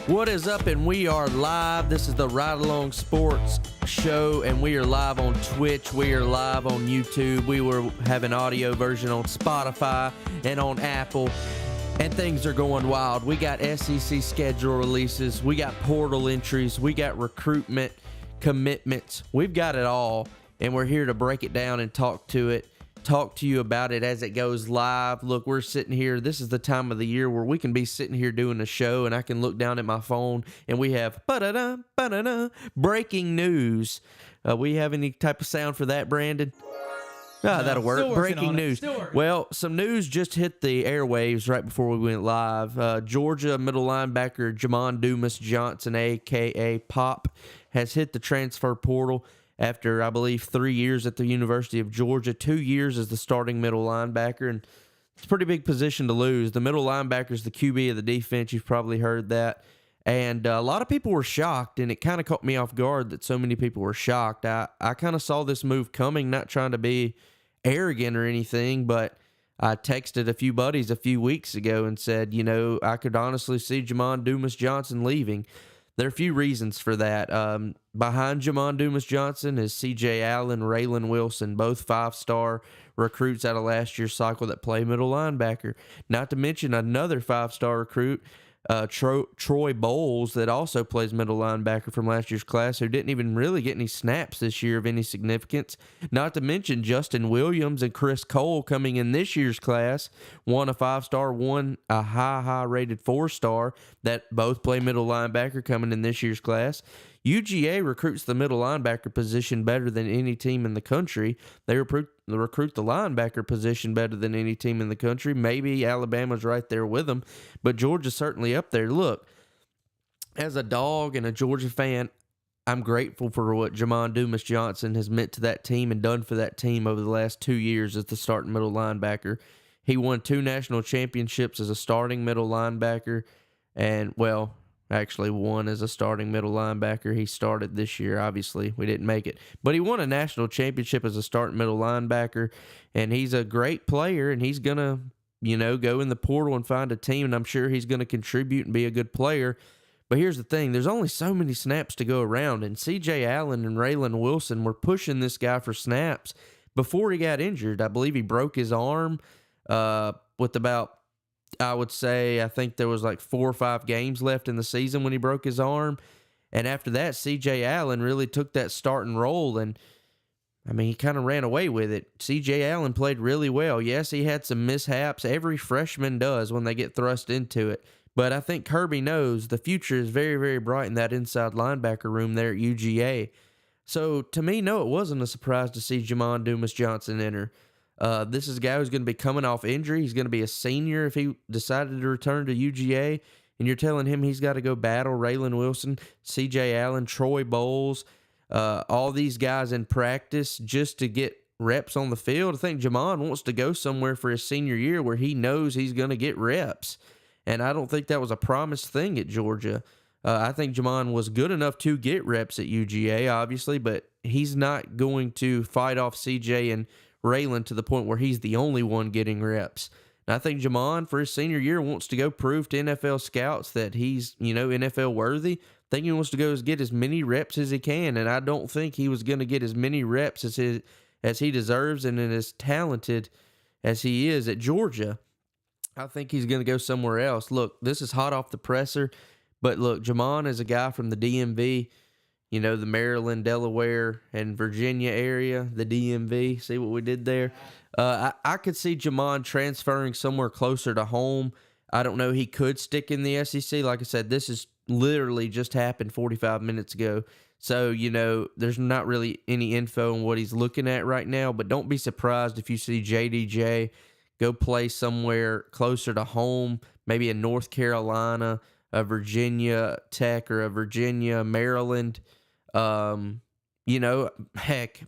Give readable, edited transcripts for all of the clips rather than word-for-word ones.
What is up? And we are live. This is the RideAlong Sports Show, and we are live on Twitch. We are live on YouTube. We will have an audio version on Spotify and on Apple, and things are going wild. We got SEC schedule releases. We got portal entries. We got recruitment commitments. We've got it all, and we're here to break it down and talk to you about it as it goes live. Look, we're sitting here. This is the time of the year where we can be sitting here doing a show, and I can look down at my phone, and we have ba-da-da, ba-da-da, breaking news. We have any type of sound for that, Brandon? That'll work. Breaking news. Well, some news just hit the airwaves right before we went live. Georgia middle linebacker Jamon Dumas Johnson, a.k.a. Pop, has hit the transfer portal after, I believe, 3 years at the University of Georgia, 2 years as the starting middle linebacker, and it's a pretty big position to lose. The middle linebacker is the QB of the defense. You've probably heard that. And a lot of people were shocked, and it kind of caught me off guard that so many people were shocked. I kind of saw this move coming, not trying to be arrogant or anything, but I texted a few buddies a few weeks ago and said, I could honestly see Jamon Dumas Johnson leaving. There are a few reasons for that. Behind Jamon Dumas Johnson is C.J. Allen, Raylan Wilson, both five-star recruits out of last year's cycle that play middle linebacker. Not to mention another five-star recruit, Troy Bowles, that also plays middle linebacker from last year's class, who didn't even really get any snaps this year of any significance. Not to mention Justin Williams and Chris Cole coming in this year's class, one a five-star, one a high-rated four-star, that both play middle linebacker coming in this year's class. UGA recruits the middle linebacker position better than any team in the country. They recruit the linebacker position better than any team in the country. Maybe Alabama's right there with them, but Georgia's certainly up there. Look, as a dog and a Georgia fan, I'm grateful for what Jamon Dumas Johnson has meant to that team and done for that team over the last 2 years as the starting middle linebacker. He won 2 national championships as a starting middle linebacker, and, actually one as a starting middle linebacker. He started this year, obviously. We didn't make it. But he won a national championship as a starting middle linebacker, and he's a great player, and he's going to, go in the portal and find a team, and I'm sure he's going to contribute and be a good player. But here's the thing. There's only so many snaps to go around, and C.J. Allen and Raylan Wilson were pushing this guy for snaps before he got injured. I believe he broke his arm with about, I think there was like 4 or 5 games left in the season when he broke his arm. And after that, C.J. Allen really took that starting role, and, he kind of ran away with it. C.J. Allen played really well. Yes, he had some mishaps. Every freshman does when they get thrust into it. But I think Kirby knows the future is very, very bright in that inside linebacker room there at UGA. So, to me, no, it wasn't a surprise to see Jamon Dumas Johnson enter. This is a guy who's going to be coming off injury. He's going to be a senior if he decided to return to UGA, and you're telling him he's got to go battle Raylan Wilson, C.J. Allen, Troy Bowles, all these guys in practice just to get reps on the field. I think Jamon wants to go somewhere for his senior year where he knows he's going to get reps, and I don't think that was a promised thing at Georgia. I think Jamon was good enough to get reps at UGA, obviously, but he's not going to fight off C.J. and Raylan to the point where he's the only one getting reps. And I think Jamon, for his senior year, wants to go prove to NFL scouts that he's, NFL worthy. I think he wants to go get as many reps as he can, and I don't think he was going to get as many reps as he deserves and as talented as he is at Georgia. I think he's going to go somewhere else. Look, this is hot off the presser, but look, Jamon is a guy from the DMV, the Maryland, Delaware, and Virginia area, the DMV. See what we did there? I could see Jamon transferring somewhere closer to home. I don't know. He could stick in the SEC. Like I said, this is literally just happened 45 minutes ago. So, there's not really any info on what he's looking at right now, but don't be surprised if you see JDJ go play somewhere closer to home, maybe in North Carolina, a Virginia Tech, or a Virginia, Maryland. Heck,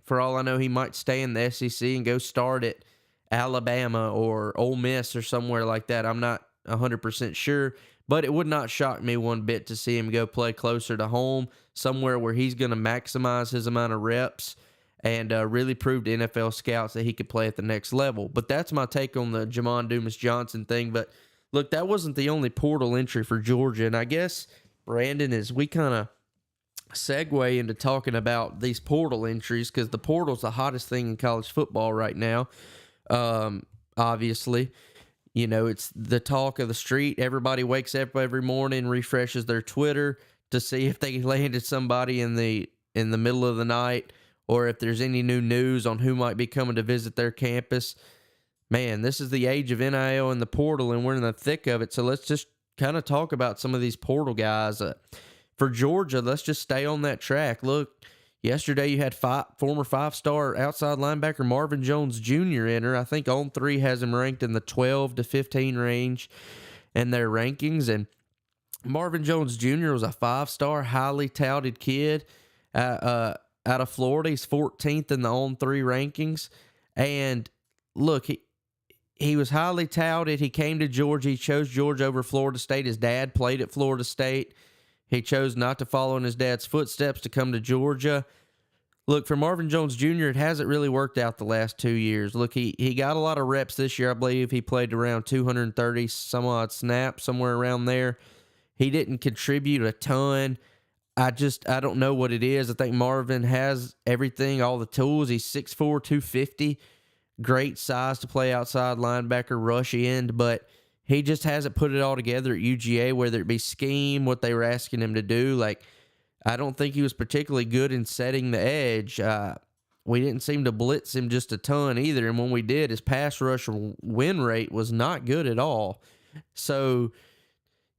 for all I know, he might stay in the SEC and go start at Alabama or Ole Miss or somewhere like that. I'm not 100% sure, but it would not shock me one bit to see him go play closer to home, somewhere where he's going to maximize his amount of reps and really prove to NFL scouts that he could play at the next level. But that's my take on the Jamon Dumas Johnson thing. But look, that wasn't the only portal entry for Georgia, and I guess Brandon, is we kind of segue into talking about these portal entries, because the portal's the hottest thing in college football right now. Obviously, it's the talk of the street. Everybody wakes up every morning, refreshes their Twitter to see if they landed somebody in the middle of the night, or if there's any new news on who might be coming to visit their campus. Man, this is the age of NIL and the portal, and we're in the thick of it. So let's just kind of talk about some of these portal guys. For Georgia, let's just stay on that track. Look, yesterday you had former five-star outside linebacker Marvin Jones Jr. enter. I think On3 has him ranked in the 12 to 15 range in their rankings. And Marvin Jones Jr. was a five-star, highly touted kid out of Florida. He's 14th in the On3 rankings. And look, he was highly touted. He came to Georgia. He chose Georgia over Florida State. His dad played at Florida State. He chose not to follow in his dad's footsteps to come to Georgia. Look, for Marvin Jones Jr., it hasn't really worked out the last 2 years. Look, he got a lot of reps this year. I believe he played around 230 some odd snaps, somewhere around there. He didn't contribute a ton. I don't know what it is. I think Marvin has everything, all the tools. He's 6'4", 250. Great size to play outside linebacker, rush end, but he just hasn't put it all together at UGA, whether it be scheme, what they were asking him to do. Like, I don't think he was particularly good in setting the edge. We didn't seem to blitz him just a ton either, and when we did, his pass rush win rate was not good at all. So,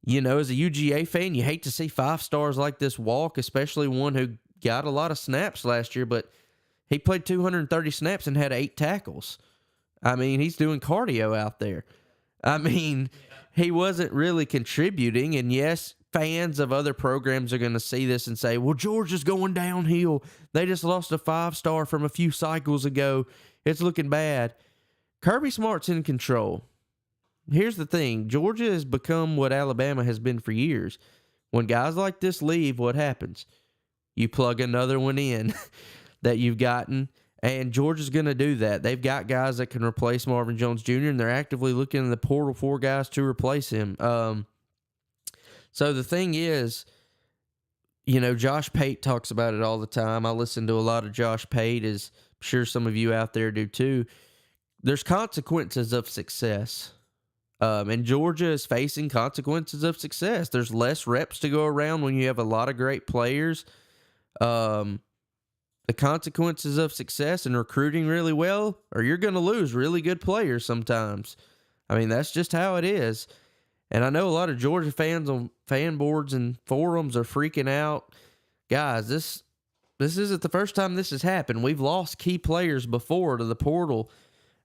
as a UGA fan, you hate to see five stars like this walk, especially one who got a lot of snaps last year, but he played 230 snaps and had 8 tackles. I mean, he's doing cardio out there. I mean, he wasn't really contributing. And yes, fans of other programs are going to see this and say, well, Georgia's going downhill. They just lost a 5-star from a few cycles ago. It's looking bad. Kirby Smart's in control. Here's the thing. Georgia has become what Alabama has been for years. When guys like this leave, what happens? You plug another one in that you've gotten. And Georgia's going to do that. They've got guys that can replace Marvin Jones Jr., and they're actively looking in the portal for guys to replace him. So the thing is, Josh Pate talks about it all the time. I listen to a lot of Josh Pate, as I'm sure some of you out there do too. There's consequences of success. And Georgia is facing consequences of success. There's less reps to go around when you have a lot of great players. The consequences of success and recruiting really well, or you're going to lose really good players sometimes. I mean, that's just how it is. And I know a lot of Georgia fans on fan boards and forums are freaking out. Guys, this isn't the first time this has happened. We've lost key players before to the portal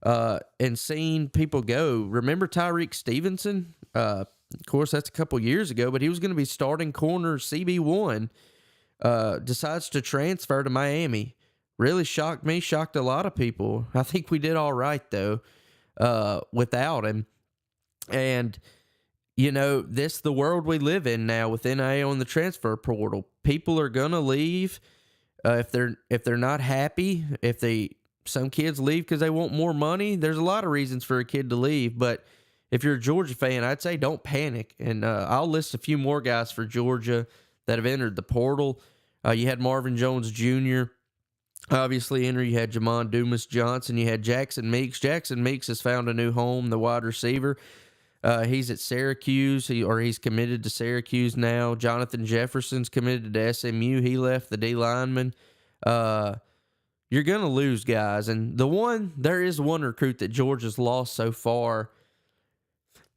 and seen people go. Remember Tyreek Stevenson? Of course, that's a couple years ago, but he was going to be starting corner CB1. Decides to transfer to Miami. Really shocked me, shocked a lot of people. I think we did all right, though, without him. And, this the world we live in now with NIL and the transfer portal. People are going to leave if they're not happy. Some kids leave because they want more money. There's a lot of reasons for a kid to leave, but if you're a Georgia fan, I'd say don't panic. And I'll list a few more guys for Georgia that have entered the portal. You had Marvin Jones Jr. obviously enter. You had Jamon Dumas Johnson. You had Jackson Meeks. Jackson Meeks has found a new home, the wide receiver. He's at Syracuse, he's committed to Syracuse now. Jonathan Jefferson's committed to SMU. He left, the D lineman. You're going to lose guys. And there is one recruit that Georgia's lost so far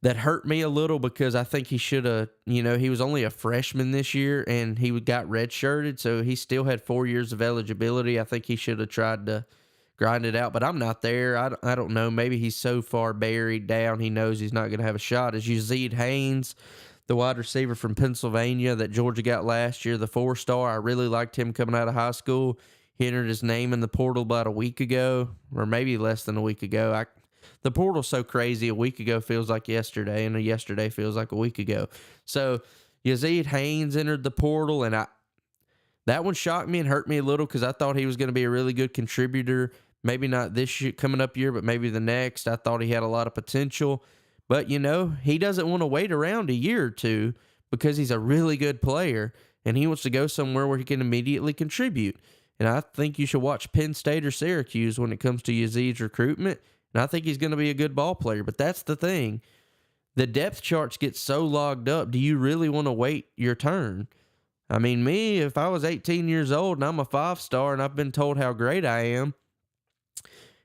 that hurt me a little, because I think he should have, he was only a freshman this year and he got redshirted, so he still had 4 years of eligibility. I think he should have tried to grind it out, but I'm not there. I don't know. Maybe he's so far buried down he knows he's not going to have a shot. As Yazeed Haynes, the wide receiver from Pennsylvania that Georgia got last year, the 4-star. I really liked him coming out of high school. He entered his name in the portal about a week ago, or maybe less than a week ago. The portal's so crazy. A week ago feels like yesterday, and a yesterday feels like a week ago. So Yazeed Haynes entered the portal, and that one shocked me and hurt me a little, because I thought he was going to be a really good contributor. Maybe not this year, coming up year, but maybe the next. I thought he had a lot of potential. But, he doesn't want to wait around a year or two because he's a really good player and he wants to go somewhere where he can immediately contribute. And I think you should watch Penn State or Syracuse when it comes to Yazid's recruitment. And I think he's going to be a good ball player. But that's the thing. The depth charts get so logged up. Do you really want to wait your turn? I mean, me, if I was 18 years old and I'm a 5-star and I've been told how great I am,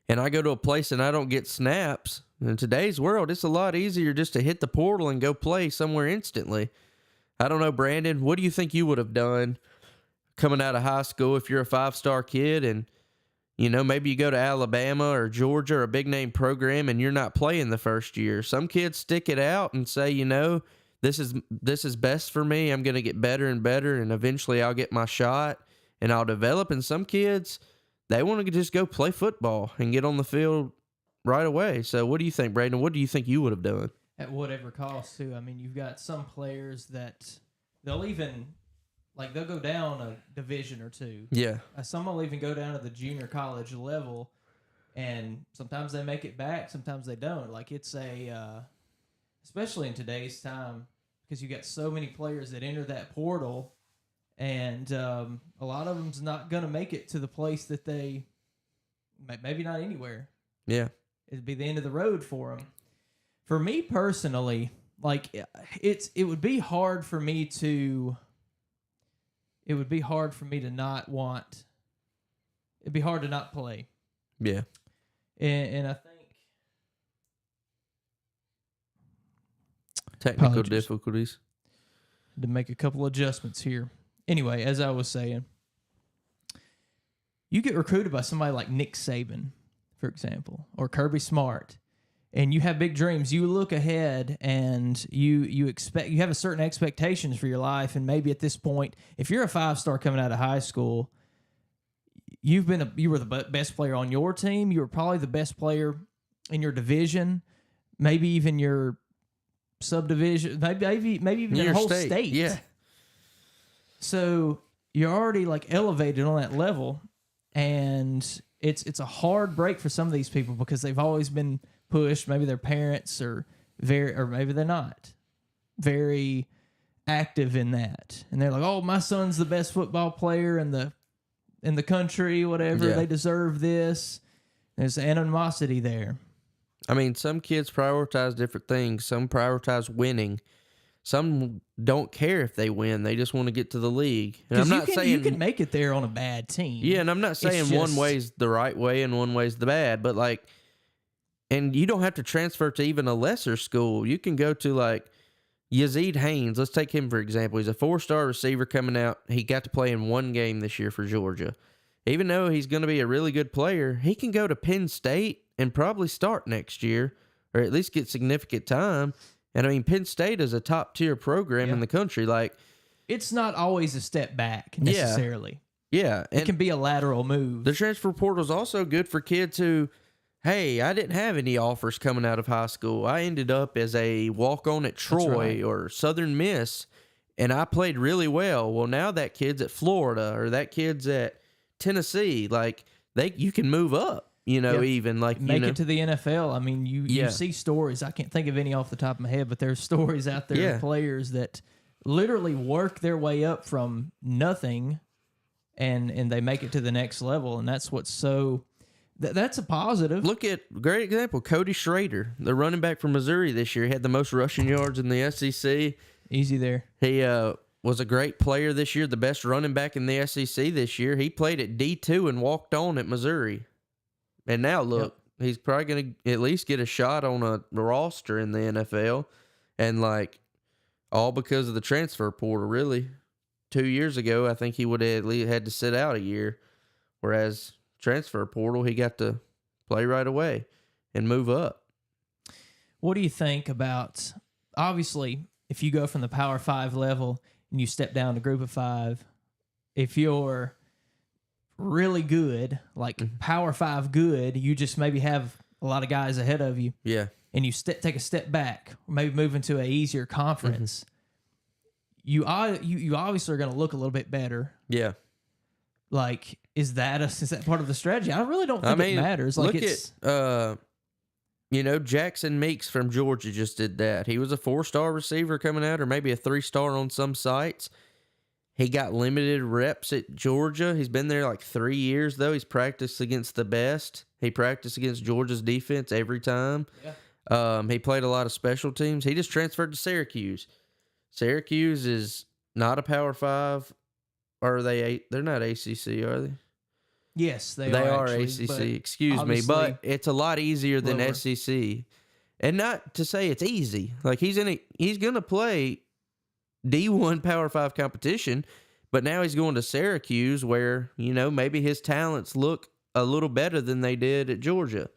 and I go to a place and I don't get snaps, in today's world, it's a lot easier just to hit the portal and go play somewhere instantly. I don't know, Brandon, what do you think you would have done coming out of high school if you're a 5-star kid and, you know, maybe you go to Alabama or Georgia or a big-name program and you're not playing the first year? Some kids stick it out and say, you know, this is best for me. I'm going to get better and better, and eventually I'll get my shot and I'll develop. And some kids, they want to just go play football and get on the field right away. So what do you think, Brandon? What do you think you would have done? At whatever cost, too. I mean, you've got some players that they'll even, like, they'll go down a division or two. Yeah. Some will even go down to the junior college level, and sometimes they make it back, sometimes they don't. Like, it's especially in today's time, because you got so many players that enter that portal, and a lot of them's not going to make it to the place that they, maybe not anywhere. Yeah. It'd be the end of the road for them. For me personally, like, it would be hard for me to not want, it'd be hard to not play. Yeah. And I think technical difficulties. To make a couple adjustments here. Anyway, as I was saying, you get recruited by somebody like Nick Saban, for example, or Kirby Smart, and you have big dreams. You look ahead and you have a certain expectations for your life, and maybe at this point, if you're a 5-star coming out of high school, you were the best player on your team. You were probably the best player in your division, maybe even your subdivision, maybe even your whole state. Yeah. So you're already like elevated on that level, and it's a hard break for some of these people because they've always been pushed. Maybe their parents or maybe they're not very active in that, and they're like, "Oh, my son's the best football player in the country, whatever. Yeah. They deserve this." There's animosity there. I mean, some kids prioritize different things. Some prioritize winning. Some don't care if they win. They just want to get to the league. And I'm not saying you can make it there on a bad team. Yeah, and I'm not saying one way's the right way and one way's the bad, but like, and you don't have to transfer to even a lesser school. You can go to like Yazid Haynes. Let's take him for example. He's a 4-star receiver coming out. He got to play in one game this year for Georgia. Even though he's going to be a really good player, he can go to Penn State and probably start next year, or at least get significant time. And I mean, Penn State is a top-tier program in the country. Like, it's not always a step back necessarily. Yeah. It can be a lateral move. The transfer portal is also good for kids who, hey, I didn't have any offers coming out of high school. I ended up as a walk-on at Troy or Southern Miss, and I played really well. Well, now that kid's at Florida or that kid's at Tennessee. Like, you can move up. Even like make it to the NFL. I mean, you see stories. I can't think of any off the top of my head, but there's stories out there of players that literally work their way up from nothing, and they make it to the next level, and that's what's so. That's a positive. Look at great example, Cody Schrader, the running back from Missouri this year. He had the most rushing yards in the SEC. Easy there. He was a great player this year, the best running back in the SEC this year. He played at D2 and walked on at Missouri. And now, look, he's probably going to at least get a shot on a roster in the NFL. And, like, all because of the transfer portal, really. 2 years ago, I think he would have at least had to sit out a year. Whereas transfer portal, he got to play right away and move up. What do you think about, obviously, if you go from the Power 5 level and you step down to Group of 5, if you're really good, like Power 5 good, you just maybe have a lot of guys ahead of you. Yeah. And you take a step back, or maybe move into an easier conference. You obviously are going to look a little bit better. Yeah. Like, is that part of the strategy? I really don't think it matters. Like, look at Jackson Meeks from Georgia just did that. He was a 4-star receiver coming out, or maybe a 3-star on some sites. He got limited reps at Georgia. He's been there like 3 years, though. He's practiced against the best. He practiced against Georgia's defense every time. Yeah. He played a lot of special teams. He just transferred to Syracuse. Syracuse is not a Power 5. Or are they? They're not ACC, are they? Yes, they are actually, ACC. Excuse me, but it's a lot easier than SEC. And not to say it's easy. Like he's going to play D1 Power 5 competition, but now he's going to Syracuse where, maybe his talents look a little better than they did at Georgia.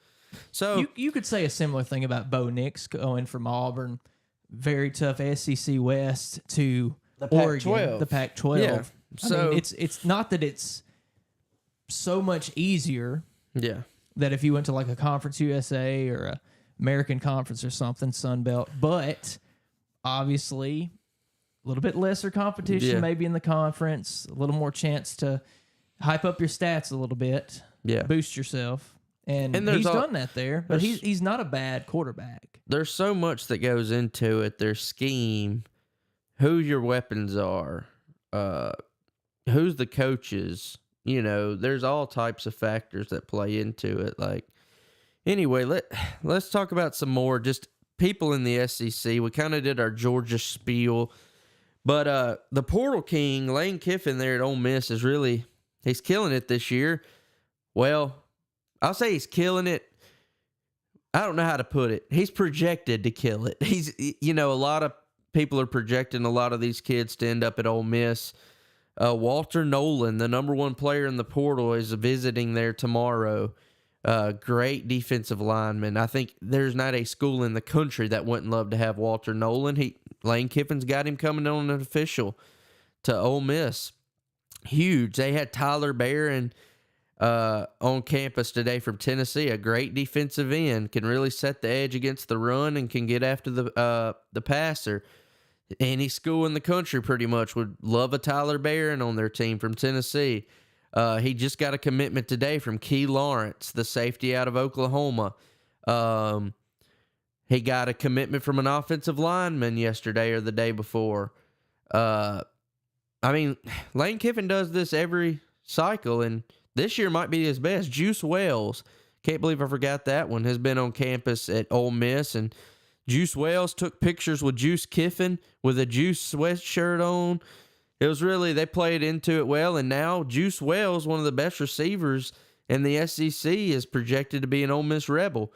So you could say a similar thing about Bo Nix going from Auburn, very tough SEC West, to the Oregon, Pac-12. the Pac-12. Yeah. I mean, it's not that it's so much easier. Yeah. That if you went to like a Conference USA or a American Conference or something, Sun Belt, but obviously a little bit lesser competition maybe in the conference, a little more chance to hype up your stats a little bit, boost yourself. And he's done that there, but he's not a bad quarterback. There's so much that goes into it. Their scheme, who your weapons are, who's the coaches. There's all types of factors that play into it. Like, anyway, let's talk about some more just people in the SEC. We kind of did our Georgia spiel, but the Portal King, Lane Kiffin there at Ole Miss he's killing it this year. Well, I'll say he's killing it. I don't know how to put it. He's projected to kill it. He's, a lot of people are projecting a lot of these kids to end up at Ole Miss. Walter Nolan, the number 1 player in the portal, is visiting there tomorrow. Great defensive lineman. I think there's not a school in the country that wouldn't love to have Walter Nolan. Lane Kiffin's got him coming on an official to Ole Miss. Huge. They had Tyler Barron on campus today from Tennessee, a great defensive end, can really set the edge against the run and can get after the passer. Any school in the country pretty much would love a Tyler Barron on their team from Tennessee. He just got a commitment today from Key Lawrence, the safety out of Oklahoma. He got a commitment from an offensive lineman yesterday or the day before. Lane Kiffin does this every cycle, and this year might be his best. Juice Wells, can't believe I forgot that one, has been on campus at Ole Miss, and Juice Wells took pictures with Juice Kiffin with a Juice sweatshirt on. It was they played into it well, and now Juice Wells, one of the best receivers in the SEC, is projected to be an Ole Miss Rebel.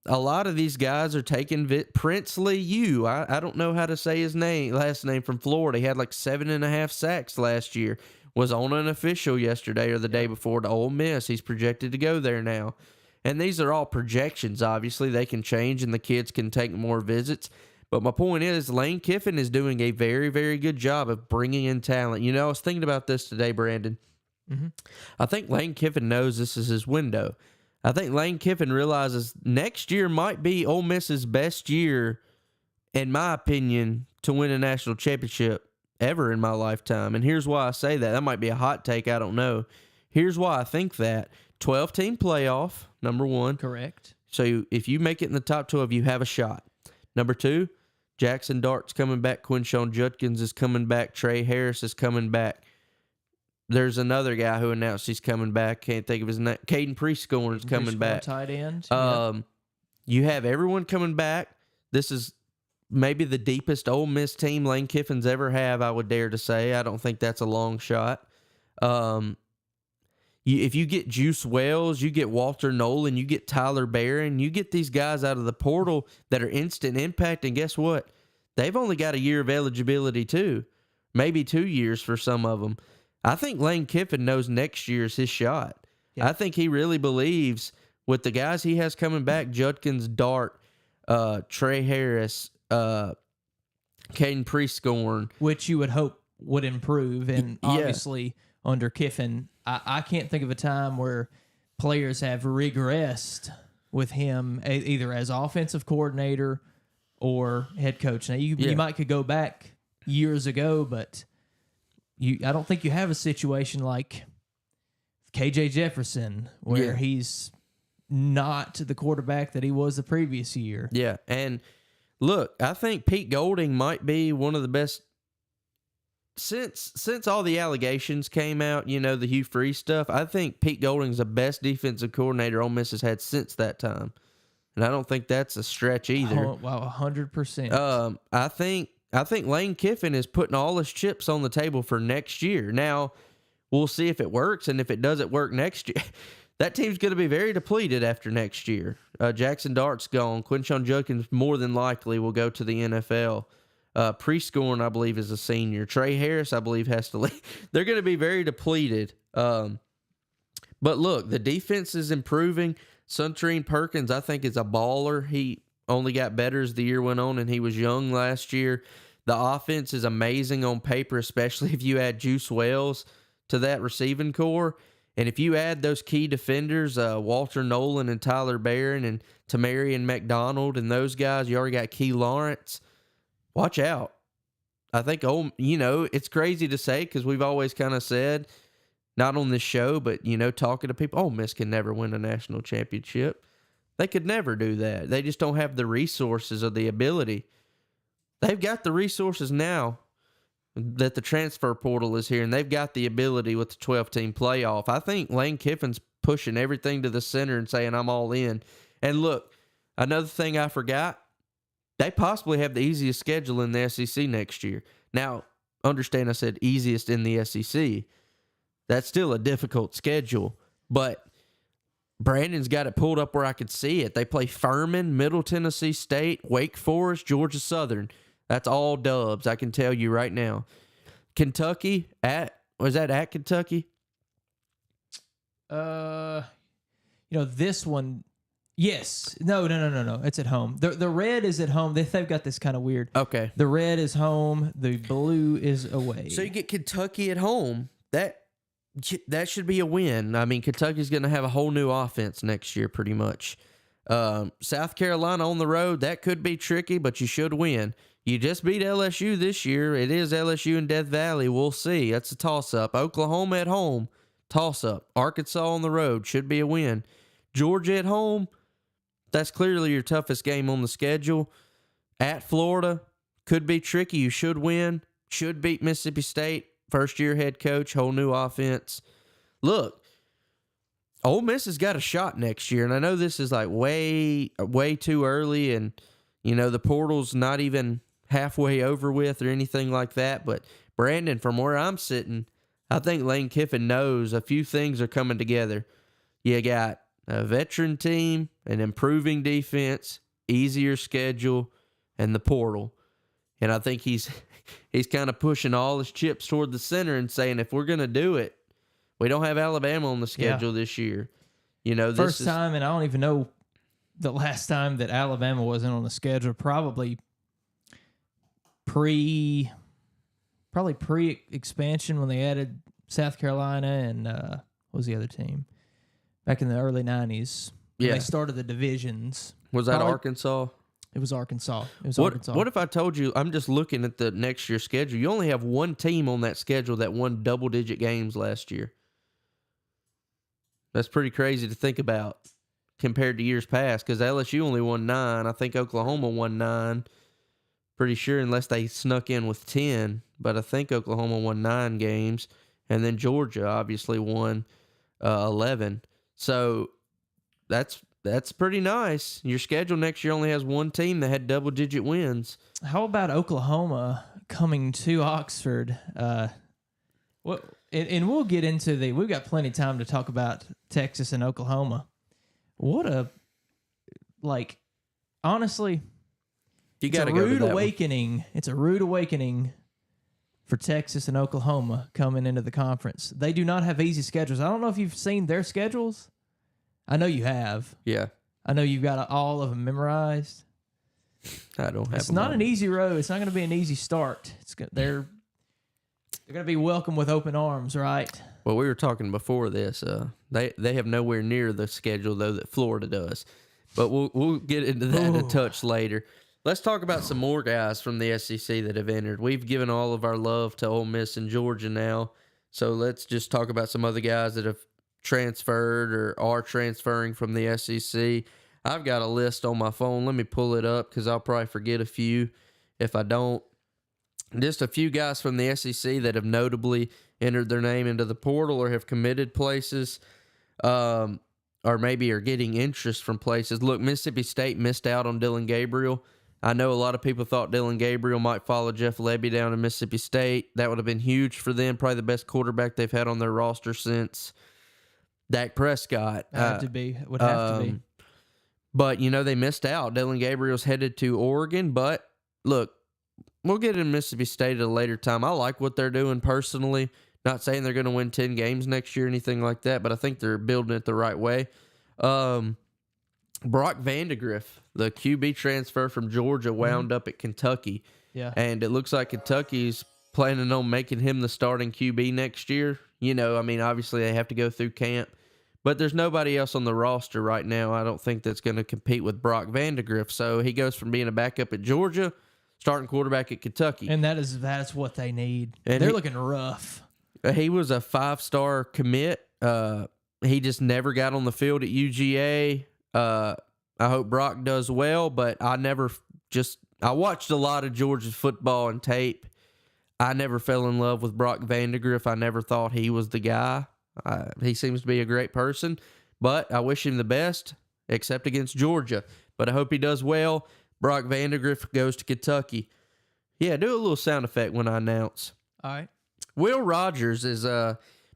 A lot of these guys are taking Princely U. I don't know how to say his last name, from Florida. He had like 7.5 sacks last year. Was on an official yesterday or the day before to Ole Miss. He's projected to go there now. And these are all projections, obviously. They can change, and the kids can take more visits. But my point is, Lane Kiffin is doing a very, very good job of bringing in talent. I was thinking about this today, Brandon. Mm-hmm. I think Lane Kiffin knows this is his window. I think Lane Kiffin realizes next year might be Ole Miss's best year, in my opinion, to win a national championship ever in my lifetime. And here's why I say that. That might be a hot take. I don't know. Here's why I think that. 12-team playoff, number 1. Correct. So if you make it in the top 12, you have a shot. Number 2, Jackson Dart's coming back. Quinshon Judkins is coming back. Trey Harris is coming back. There's another guy who announced he's coming back. Can't think of his name. Caden Prescorn is coming back. Tight end. You have everyone coming back. This is maybe the deepest Ole Miss team Lane Kiffin's ever have, I would dare to say. I don't think that's a long shot. If you get Juice Wells, you get Walter Nolan, you get Tyler Barron, you get these guys out of the portal that are instant impact, and guess what? They've only got a year of eligibility too. Maybe 2 years for some of them. I think Lane Kiffin knows next year's his shot. Yeah. I think he really believes with the guys he has coming back, Judkins, Dart, Trey Harris, Caden Prescorn. Which you would hope would improve, and obviously under Kiffin, I can't think of a time where players have regressed with him, either as offensive coordinator or head coach. Now, you might could go back years ago, but I don't think you have a situation like KJ Jefferson where he's not the quarterback that he was the previous year. Yeah, and look, I think Pete Golding might be one of the best since all the allegations came out, the Hugh Freeze stuff. I think Pete Golding's the best defensive coordinator Ole Miss has had since that time. And I don't think that's a stretch either. Oh, wow, 100%. I think Lane Kiffin is putting all his chips on the table for next year. Now, we'll see if it works, and if it doesn't work next year, that team's going to be very depleted after next year. Jackson Dart's gone. Quinshon Judkins more than likely will go to the NFL. Prescorn, I believe, is a senior. Trey Harris, I believe, has to leave. They're going to be very depleted. But look, the defense is improving. Suntarine Perkins, I think, is a baller. He only got better as the year went on, and he was young last year. The offense is amazing on paper, especially if you add Juice Wells to that receiving core. And if you add those key defenders, Walter Nolan and Tyler Barron and Tamarian McDonald and those guys, you already got Key Lawrence. Watch out. I think, it's crazy to say because we've always kind of said, not on this show, but, talking to people, Ole Miss can never win a national championship. They could never do that. They just don't have the resources or the ability. They've got the resources now that the transfer portal is here, and they've got the ability with the 12-team playoff. I think Lane Kiffin's pushing everything to the center and saying, I'm all in. And look, another thing I forgot, they possibly have the easiest schedule in the SEC next year. Now, understand I said easiest in the SEC. That's still a difficult schedule, but Brandon's got it pulled up where I could see it. They play Furman, Middle Tennessee State, Wake Forest, Georgia Southern. That's all dubs, I can tell you right now. Kentucky, was that at Kentucky? This one, yes. No. It's at home. The red is at home. They've got this kind of weird. Okay. The red is home. The blue is away. So you get Kentucky at home. That should be a win. I mean, Kentucky's going to have a whole new offense next year, pretty much. South Carolina on the road, that could be tricky, but you should win. You just beat LSU this year. It is LSU in Death Valley. We'll see. That's a toss-up. Oklahoma at home, toss-up. Arkansas on the road, should be a win. Georgia at home, that's clearly your toughest game on the schedule. At Florida, could be tricky. You should win. Should beat Mississippi State. First-year head coach, whole new offense. Look, Ole Miss has got a shot next year, and I know this is like way too early, and, the portal's not even halfway over with or anything like that, but Brandon, from where I'm sitting, I think Lane Kiffin knows a few things are coming together. You got a veteran team, an improving defense, easier schedule, and the portal. And I think he's kind of pushing all his chips toward the center and saying, if we're going to do it, we don't have Alabama on the schedule this year. First time, and I don't even know the last time that Alabama wasn't on the schedule. Probably pre-expansion when they added South Carolina and what was the other team? Back in the early 90s. When they started the divisions. Was that Arkansas? It was Arkansas. What if I told you, I'm just looking at the next year's schedule, you only have one team on that schedule that won double-digit games last year? That's pretty crazy to think about compared to years past, because LSU only won 9. I think Oklahoma won 9. Pretty sure, unless they snuck in with 10. But I think Oklahoma won 9 games. And then Georgia obviously won 11. So that's pretty nice. Your schedule next year only has one team that had double-digit wins. How about Oklahoma coming to Oxford? And we'll get into we've got plenty of time to talk about Texas and Oklahoma. Honestly, it's a rude awakening. It's a rude awakening for Texas and Oklahoma coming into the conference. They do not have easy schedules. I don't know if you've seen their schedules. I know you have. Yeah. I know you've got all of them memorized. I don't have. It's not an easy road. It's not going to be an easy start. They're going to be welcomed with open arms, right? Well, we were talking before this. They have nowhere near the schedule though that Florida does, but we'll get into that a touch later. Let's talk about some more guys from the SEC that have entered. We've given all of our love to Ole Miss and Georgia now, so let's just talk about some other guys that have transferred or are transferring from the SEC. I've got a list on my phone. Let me pull it up because I'll probably forget a few if I don't. Just a few guys from the SEC that have notably entered their name into the portal or have committed places, or maybe are getting interest from places. Look, Mississippi State missed out on Dylan Gabriel. I know a lot of people thought Dylan Gabriel might follow Jeff Lebby down to Mississippi State. That would have been huge for them. Probably the best quarterback they've had on their roster since Dak Prescott. Would have to be. But, they missed out. Dylan Gabriel's headed to Oregon. But, look, we'll get into Mississippi State at a later time. I like what they're doing personally. Not saying they're going to win 10 games next year or anything like that, but I think they're building it the right way. Brock Vandegrift, the QB transfer from Georgia, wound up at Kentucky. Yeah. And it looks like Kentucky's planning on making him the starting QB next year. Obviously they have to go through camp. But there's nobody else on the roster right now, I don't think, that's going to compete with Brock Vandegrift. So he goes from being a backup at Georgia, starting quarterback at Kentucky. And that's what they need. And they're looking rough. He was a 5-star commit. He just never got on the field at UGA. I hope Brock does well, but I watched a lot of Georgia's football and tape. I never fell in love with Brock Vandegrift. I never thought he was the guy. He seems to be a great person, but I wish him the best, except against Georgia. But I hope he does well. Brock Vandegrift goes to Kentucky. Yeah, do a little sound effect when I announce. All right. Will Rogers is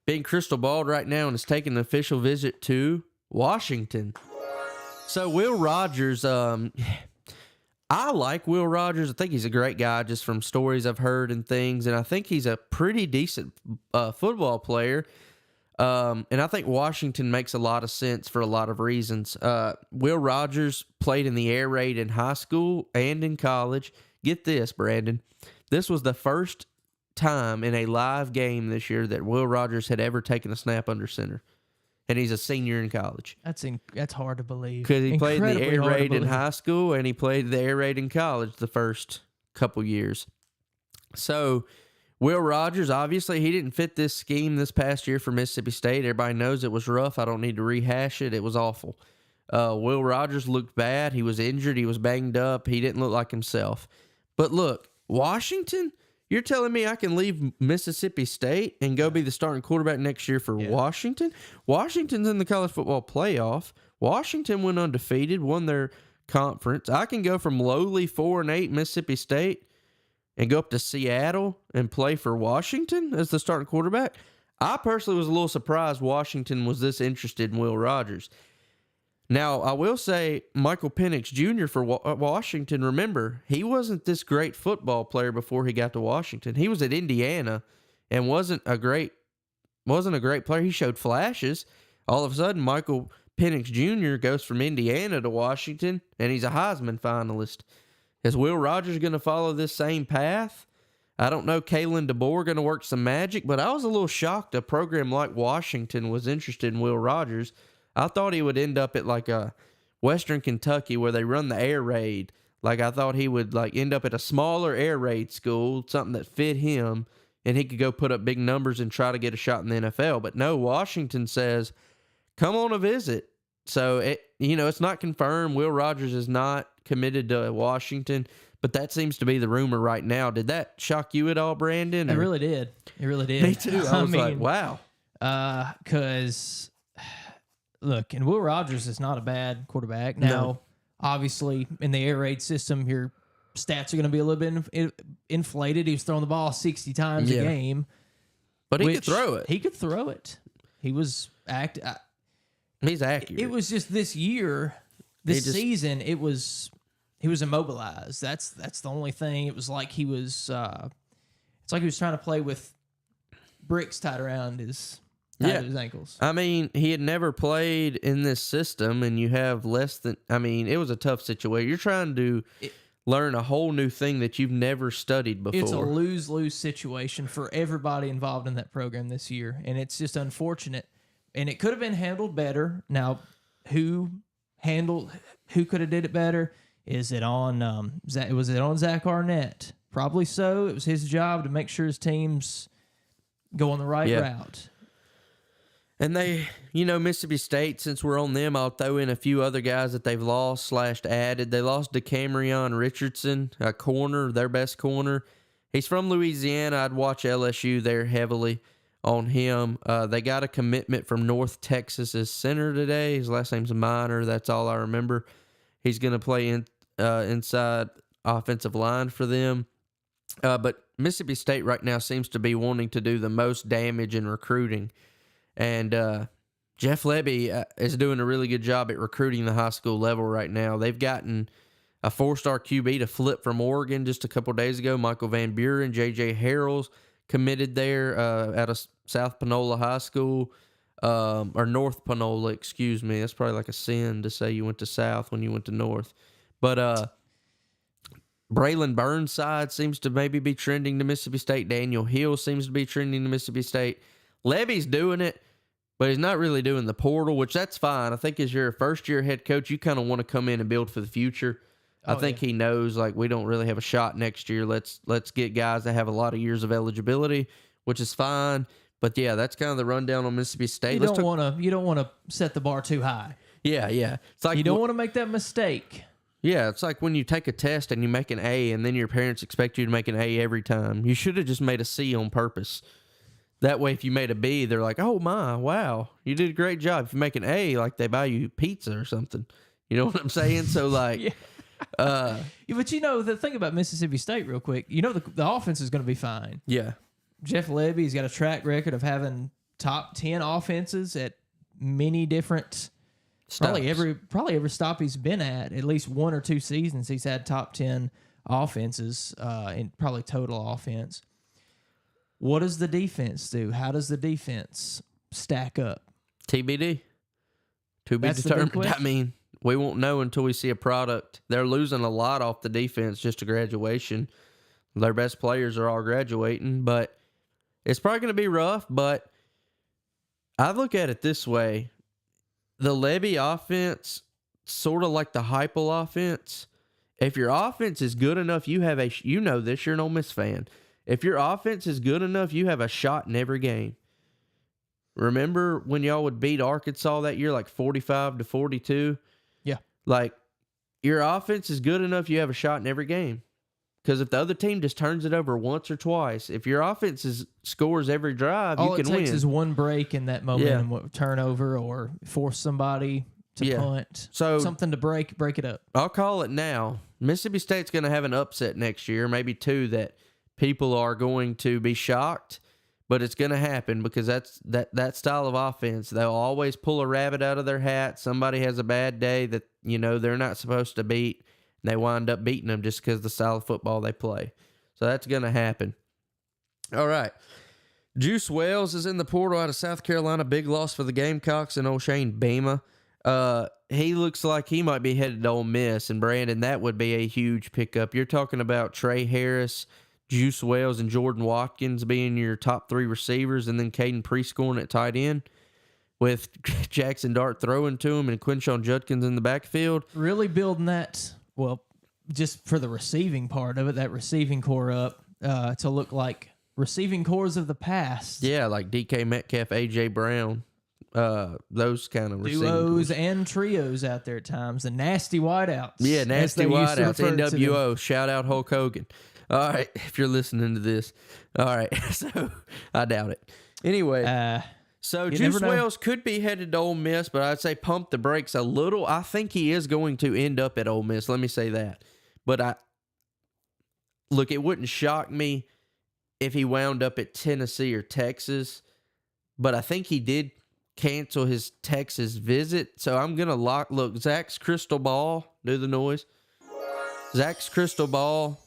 being crystal balled right now and is taking an official visit to Washington. So Will Rogers, I like Will Rogers. I think he's a great guy just from stories I've heard and things, and I think he's a pretty decent football player. And I think Washington makes a lot of sense for a lot of reasons. Will Rogers played in the air raid in high school and in college. Get this, Brandon. This was the first time in a live game this year that Will Rogers had ever taken a snap under center. And he's a senior in college. That's hard to believe. Because he played the air raid in high school and he played the air raid in college the first couple years. So Will Rogers, obviously, he didn't fit this scheme this past year for Mississippi State. Everybody knows it was rough. I don't need to rehash it. It was awful. Will Rogers looked bad. He was injured. He was banged up. He didn't look like himself. But look, Washington, you're telling me I can leave Mississippi State and go be the starting quarterback next year for Washington? Washington's in the college football playoff. Washington went undefeated, won their conference. I can go from lowly 4-8 Mississippi State and go up to Seattle and play for Washington as the starting quarterback. I personally was a little surprised Washington was this interested in Will Rogers. Now, I will say Michael Penix Jr. for Washington, remember, he wasn't this great football player before he got to Washington. He was at Indiana and wasn't a great player. He showed flashes. All of a sudden, Michael Penix Jr. goes from Indiana to Washington, and he's a Heisman finalist. Is Will Rogers going to follow this same path? I don't know. Kalen DeBoer going to work some magic, but I was a little shocked a program like Washington was interested in Will Rogers. I thought he would end up at like a Western Kentucky where they run the air raid. Like I thought he would like end up at a smaller air raid school, something that fit him, and he could go put up big numbers and try to get a shot in the NFL. But no, Washington says, come on a visit. So, it's not confirmed. Will Rogers is not committed to Washington, but that seems to be the rumor right now. Did that shock you at all, Brandon? It really did. It really did. Me too. I was like, wow. Because, look, and Will Rogers is not a bad quarterback. Now, obviously, in the air raid system, your stats are going to be a little bit inflated. He was throwing the ball 60 times a game. But he could throw it. He could throw it. He was He's accurate. It was just this year, season, he was immobilized. That's the only thing. It was like he was it's like he was trying to play with bricks tied around his ankles. I mean, he had never played in this system, and you have it was a tough situation. You're trying to learn a whole new thing that you've never studied before. It's a lose-lose situation for everybody involved in that program this year, and it's just unfortunate. And it could have been handled better. Now, who could have did it better? Was it on Zach Arnett? Probably so. It was his job to make sure his teams go on the right route. And they, Mississippi State, since we're on them, I'll throw in a few other guys that they've lost / added. They lost DeCamerion Richardson, a corner, their best corner. He's from Louisiana. I'd watch LSU there heavily on him. They got a commitment from North Texas's center today. His last name's Minor. That's all I remember. He's going to play inside offensive line for them. But Mississippi State right now seems to be wanting to do the most damage in recruiting. And Jeff Lebby is doing a really good job at recruiting the high school level right now. They've gotten a 4-star QB to flip from Oregon just a couple days ago. Michael Van Buren, J.J. Harrell's committed there out of South Panola High School, or North Panola, excuse me. That's probably like a sin to say you went to South when you went to North. But Braylon Burnside seems to maybe be trending to Mississippi State. Daniel Hill seems to be trending to Mississippi State. Levy's doing it, but he's not really doing the portal, which that's fine. I think as your first-year head coach, you kind of want to come in and build for the future. I think he knows, like, we don't really have a shot next year. Let's get guys that have a lot of years of eligibility, which is fine. But, yeah, that's kind of the rundown on Mississippi State. You don't want to set the bar too high. Yeah. It's like you don't want to make that mistake. Yeah, it's like when you take a test and you make an A, and then your parents expect you to make an A every time. You should have just made a C on purpose. That way, if you made a B, they're like, oh, my, wow, you did a great job. If you make an A, like they buy you pizza or something. You know what I'm saying? So, like... Yeah. But the thing about Mississippi State real quick, the offense is going to be fine. Yeah. Jeff Levy's got a track record of having top 10 offenses at many different stops. Probably every stop he's been at least 1 or 2 seasons, he's had top 10 offenses in probably total offense. What does the defense do? How does the defense stack up? TBD. To be determined. I mean, we won't know until we see a product. They're losing a lot off the defense just to graduation. Their best players are all graduating, but it's probably going to be rough. But I look at it this way. The Levy offense, sort of like the Heupel offense, if your offense is good enough, you have this, you're an Ole Miss fan. If your offense is good enough, you have a shot in every game. Remember when y'all would beat Arkansas that year, like 45-42? Yeah. Like, your offense is good enough, you have a shot in every game. Because if the other team just turns it over once or twice, if your offense scores every drive, you can win. All it takes is one break in that momentum, turnover, or force somebody to punt. So something to break it up. I'll call it now. Mississippi State's going to have an upset next year, maybe 2 that people are going to be shocked, but it's going to happen because that style of offense. They'll always pull a rabbit out of their hat. Somebody has a bad day that they're not supposed to beat, and they wind up beating them just because of the style of football they play. So that's going to happen. All right. Juice Wells is in the portal out of South Carolina. Big loss for the Gamecocks and O'Shane Bama. He looks like he might be headed to Ole Miss, and Brandon, that would be a huge pickup. You're talking about Trey Harris, Juice Wells, and Jordan Watkins being your top 3 receivers, and then Caden Prescorn at tight end with Jackson Dart throwing to him and Quinshon Judkins in the backfield. Really building that, just for the receiving part of it, that receiving core up to look like receiving cores of the past. Yeah, like DK Metcalf, A.J. Brown, those kind of receiving duos cores. and trios out there at times. The nasty wideouts. Yeah, nasty wideouts. NWO. Shout out Hulk Hogan. All right, if you're listening to this. All right, so I doubt it. Anyway, so Juice Wells could be headed to Ole Miss, but I'd say pump the brakes a little. I think he is going to end up at Ole Miss. Let me say that. But it wouldn't shock me if he wound up at Tennessee or Texas, but I think he did cancel his Texas visit. So I'm going to look, Zach's crystal ball, do the noise. Zach's crystal ball,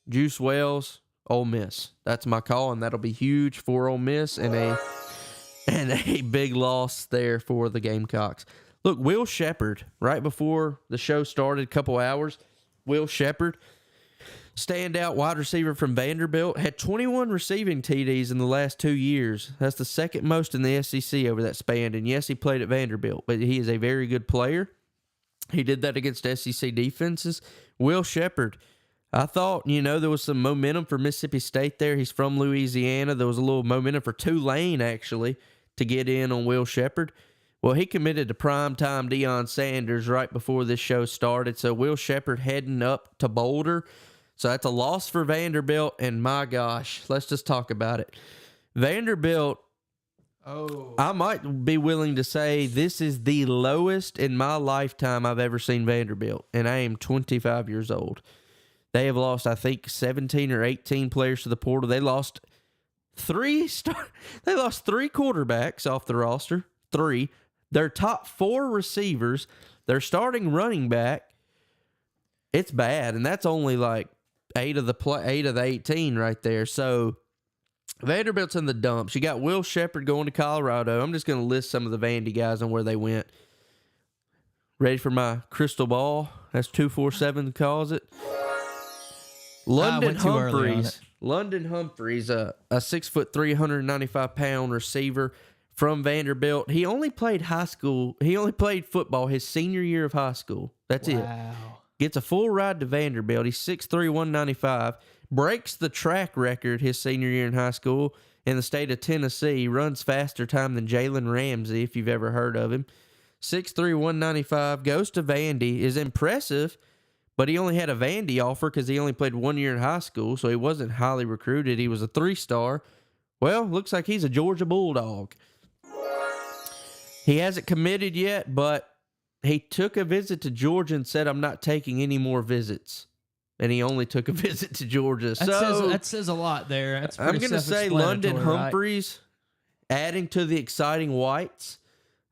Juice Wells, Ole Miss. That's my call, and that'll be huge for Ole Miss and a big loss there for the Gamecocks. Look, Will Shepherd, right before the show started, a couple hours, Will Shepherd, standout wide receiver from Vanderbilt, had 21 receiving TDs in the last 2 years. That's the second most in the SEC over that span. And yes, he played at Vanderbilt, but he is a very good player. He did that against SEC defenses. Will Shepherd, I thought, there was some momentum for Mississippi State there. He's from Louisiana. There was a little momentum for Tulane, actually. to get in on Will Sheppard. Well, he committed to primetime Deion Sanders right before this show started. So Will Sheppard heading up to Boulder. So that's a loss for Vanderbilt. And my gosh, let's just talk about it. Vanderbilt, I might be willing to say this is the lowest in my lifetime I've ever seen Vanderbilt. And I am 25 years old. They have lost, I think, 17 or 18 players to the portal. They lost three quarterbacks off the roster. 3. Their top 4 receivers, their starting running back. It's bad, and that's only like 8 of the 18 right there. So Vanderbilt's in the dumps. You got Will Sheppard going to Colorado. I'm just going to list some of the Vandy guys on where they went. Ready for my crystal ball? That's 247 calls it. London Humphreys, a 6'3", 395-pound receiver from Vanderbilt. He only played high school. He only played football his senior year of high school. That's it. Gets a full ride to Vanderbilt. He's 6'3", 195. Breaks the track record his senior year in high school in the state of Tennessee. Runs faster time than Jalen Ramsey, if you've ever heard of him. 6'3", 195. Goes to Vandy. Is impressive. But he only had a Vandy offer because he only played 1 year in high school, so he wasn't highly recruited. He was a 3-star. Well, looks like he's a Georgia Bulldog. He hasn't committed yet, but he took a visit to Georgia and said, I'm not taking any more visits. And he only took a visit to Georgia. That says a lot there. That's I'm going to say London Humphreys, adding to the exciting whites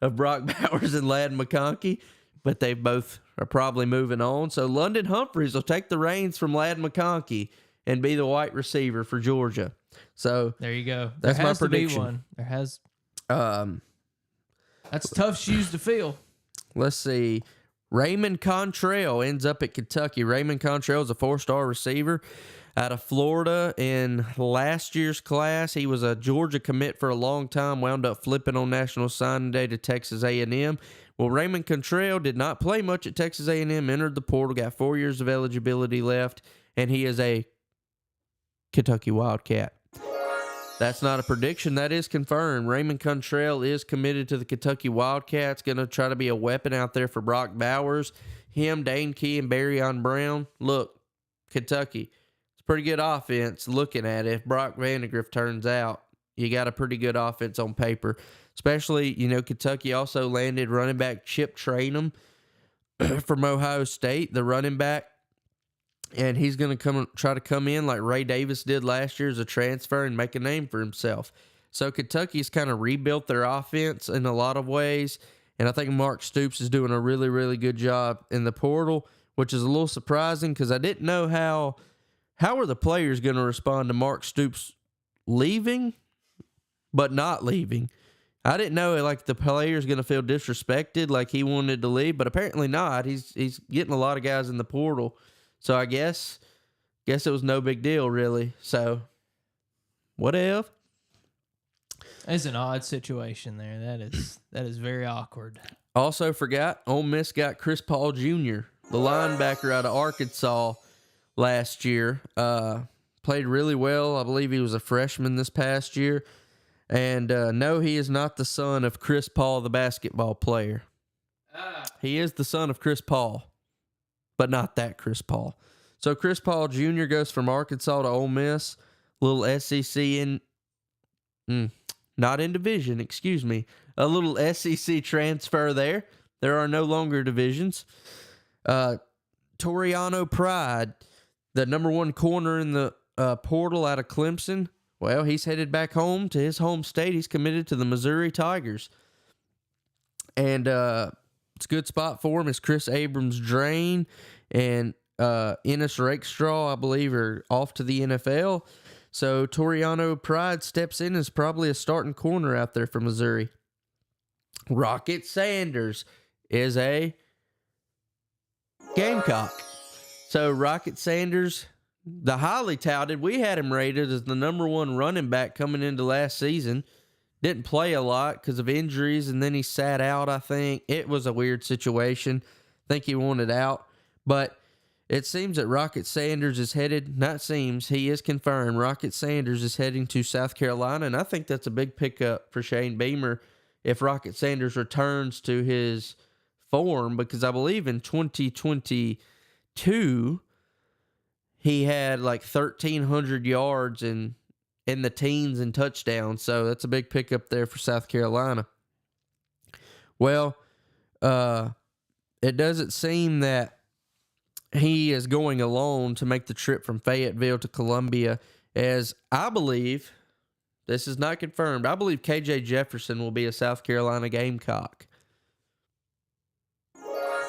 of Brock Bowers and Ladd McConkey, but they both are probably moving on. So London Humphreys will take the reins from Ladd McConkey and be the white receiver for Georgia. So there you go. That's my prediction. One. There has. That's tough shoes to fill. Let's see. Raymond Contrail ends up at Kentucky. Raymond Contrail is a 4-star receiver out of Florida in last year's class. He was a Georgia commit for a long time, wound up flipping on National Signing Day to Texas A&M. Well, Raymond Contrail did not play much at Texas A&M, entered the portal, got 4 years of eligibility left, and he is a Kentucky Wildcat. That's not a prediction. That is confirmed. Raymond Contrail is committed to the Kentucky Wildcats, going to try to be a weapon out there for Brock Bowers. Him, Dane Key, and Barryon Brown. Look, Kentucky, it's a pretty good offense looking at it. If Brock Vandegrift turns out, you got a pretty good offense on paper. Especially, Kentucky also landed running back Chip Trainum from Ohio State, the running back. And he's going to try to come in like Ray Davis did last year as a transfer and make a name for himself. So Kentucky's kind of rebuilt their offense in a lot of ways. And I think Mark Stoops is doing a really, really good job in the portal, which is a little surprising because I didn't know how are the players going to respond to Mark Stoops leaving, but not leaving. I didn't know like the player's going to feel disrespected, like he wanted to leave, but apparently not. He's getting a lot of guys in the portal. So I guess it was no big deal, really. So, what if? It's an odd situation there. That is very awkward. Also forgot, Ole Miss got Chris Paul Jr., the linebacker out of Arkansas last year. Played really well. I believe he was a freshman this past year. And no, he is not the son of Chris Paul, the basketball player. He is the son of Chris Paul, but not that Chris Paul. So Chris Paul Jr. goes from Arkansas to Ole Miss, little SEC not in division, excuse me, a little SEC transfer there. There are no longer divisions. Toriano Pride, the number 1 corner in the portal out of Clemson, well, he's headed back home to his home state. He's committed to the Missouri Tigers. And it's a good spot for him. It's Chris Abrams-Drain and Ennis Rakestraw, I believe, are off to the NFL. So Toriano Pride steps in as probably a starting corner out there for Missouri. Rocket Sanders is a Gamecock. So Rocket Sanders, the highly touted, we had him rated as the number 1 running back coming into last season. Didn't play a lot because of injuries, and then he sat out, I think. It was a weird situation. I think he wanted out. But It seems that Rocket Sanders is headed, not seems, he is confirmed. Rocket Sanders is heading to South Carolina, and I think that's a big pickup for Shane Beamer if Rocket Sanders returns to his form, because I believe in 2022 he had like 1,300 yards in the teens and touchdowns, so that's a big pickup there for South Carolina. Well, it doesn't seem that he is going alone to make the trip from Fayetteville to Columbia, as I believe, this is not confirmed, I believe KJ Jefferson will be a South Carolina Gamecock.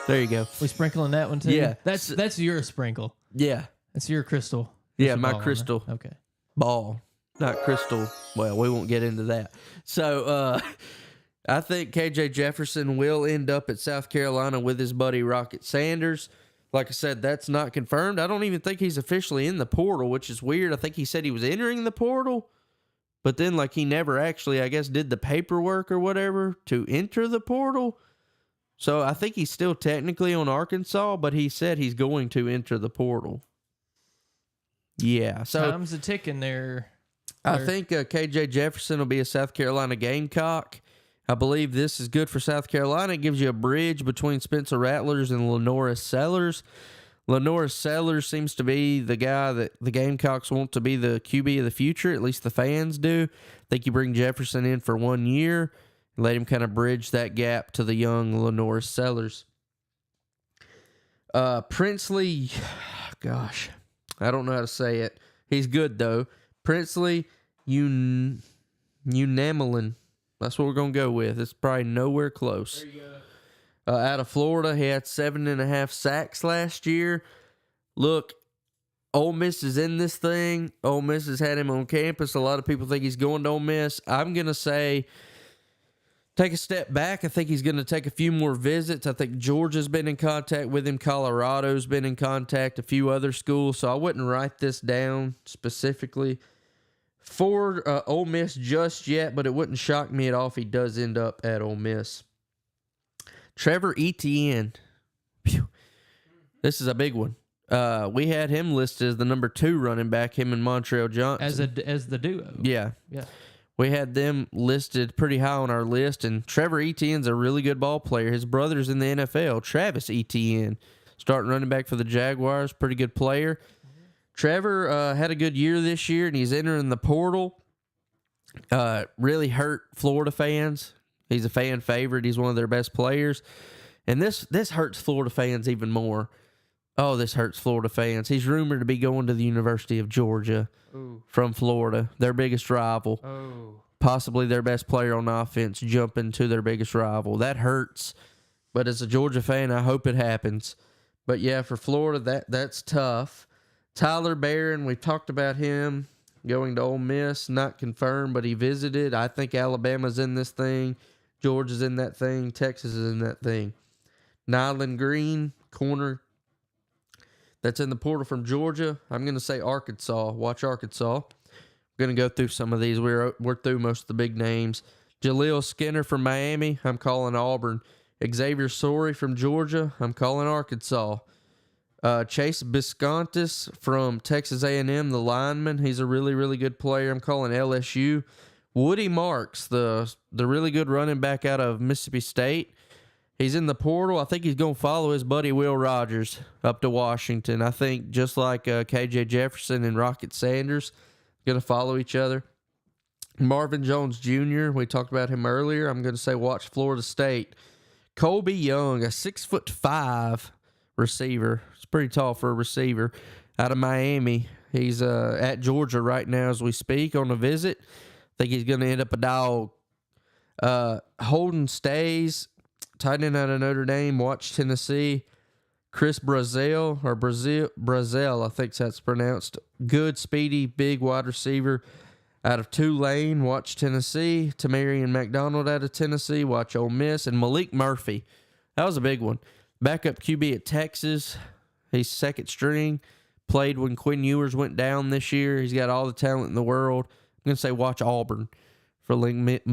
There you go. We sprinkling that one too? Yeah. That's your sprinkle. Yeah. That's your crystal. Yeah, my ball crystal okay. ball. Not crystal. Well, we won't get into that. So, I think KJ Jefferson will end up at South Carolina with his buddy Rocket Sanders. Like I said, that's not confirmed. I don't even think he's officially in the portal, which is weird. I think he said he was entering the portal, but then like he never actually, I guess, did the paperwork or whatever to enter the portal. So I think he's still technically on Arkansas, but he said he's going to enter the portal. Yeah. So time's a ticking there. I think KJ Jefferson will be a South Carolina Gamecock. I believe this is good for South Carolina. It gives you a bridge between Spencer Rattlers and Lenora Sellers. Lenora Sellers seems to be the guy that the Gamecocks want to be the QB of the future, at least the fans do. I think you bring Jefferson in for 1 year and let him kind of bridge that gap to the young Lenora Sellers. Princely, gosh, I don't know how to say it. He's good, though. Princely Unamelin. That's what we're going to go with. It's probably nowhere close. There you go. Out of Florida, he had 7.5 sacks last year. Look, Ole Miss is in this thing. Ole Miss has had him on campus. A lot of people think he's going to Ole Miss. I'm going to say take a step back. I think he's going to take a few more visits. I think Georgia's been in contact with him. Colorado's been in contact. A few other schools. So I wouldn't write this down specifically for Ole Miss just yet, but it wouldn't shock me at all if he does end up at Ole Miss. Trevor Etienne. Phew. This is a big one. We had him listed as the number 2 running back, him and Montrell Johnson. As the duo. Yeah. Yeah. We had them listed pretty high on our list, and Trevor Etienne's a really good ball player. His brother's in the NFL, Travis Etienne, starting running back for the Jaguars, pretty good player. Trevor had a good year this year, and he's entering the portal. Really hurt Florida fans. He's a fan favorite. He's one of their best players. And this hurts Florida fans even more. Oh, this hurts Florida fans. He's rumored to be going to the University of Georgia from Florida, their biggest rival. Possibly their best player on offense jumping to their biggest rival. That hurts. But as a Georgia fan, I hope it happens. But yeah, for Florida, that's tough. Tyler Barron, we talked about him going to Ole Miss, not confirmed, but he visited. I think Alabama's in this thing. Georgia's in that thing. Texas is in that thing. Nyland Green, corner, that's in the portal from Georgia. I'm going to say Arkansas. Watch Arkansas. We're going to go through some of these. We're through most of the big names. Jaleel Skinner from Miami. I'm calling Auburn. Xavier Sorey from Georgia. I'm calling Arkansas. Chase Biscontis from Texas A&M, the lineman. He's a really, really good player. I'm calling LSU. Woody Marks, the really good running back out of Mississippi State. He's in the portal. I think he's going to follow his buddy Will Rogers up to Washington. I think just like KJ Jefferson and Rocket Sanders, going to follow each other. Marvin Jones Jr., we talked about him earlier. I'm going to say watch Florida State. Colby Young, a 6'5" receiver. It's pretty tall for a receiver out of Miami. He's at Georgia right now as we speak on a visit. I think he's going to end up a dog. Holden Stays, tight end out of Notre Dame. Watch Tennessee. Chris Brazil, I think that's pronounced. Good, speedy, big wide receiver out of Tulane. Watch Tennessee. Tamarian McDonald out of Tennessee. Watch Ole Miss. And Malik Murphy. That was a big one. Backup QB at Texas. He's second string. Played when Quinn Ewers went down this year. He's got all the talent in the world. I'm going to say watch Auburn for Malik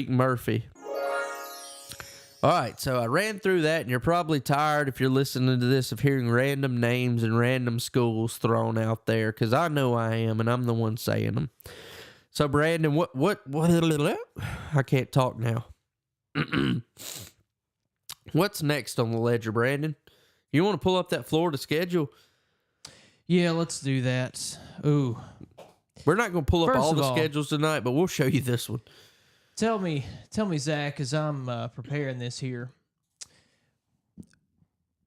Murphy. All right, so I ran through that, and you're probably tired if you're listening to this of hearing random names and random schools thrown out there, because I know I am, and I'm the one saying them. So, Brandon, what I can't talk now. What's next on the ledger, Brandon? You want to pull up that Florida schedule? Yeah, let's do that. Ooh. We're not going to pull up First all of the all, schedules tonight, but we'll show you this one. Tell me, Zach, as I'm preparing this here,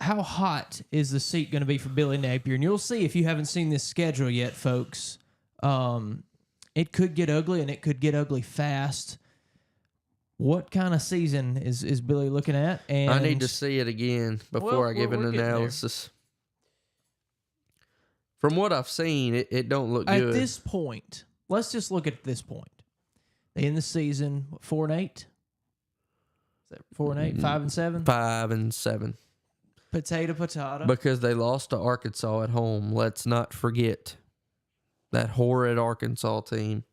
how hot is the seat going to be for Billy Napier? And you'll see if you haven't seen this schedule yet, folks. It could get ugly, and it could get ugly fast. What kind of season is Billy looking at? And I need to see it again before I give an analysis. From what I've seen, it don't look good. At this point, let's just look at this point. They end the season, 4-8? Is that 4-8? 5-7? 5-7. Potato. Because they lost to Arkansas at home. Let's not forget that horrid Arkansas team.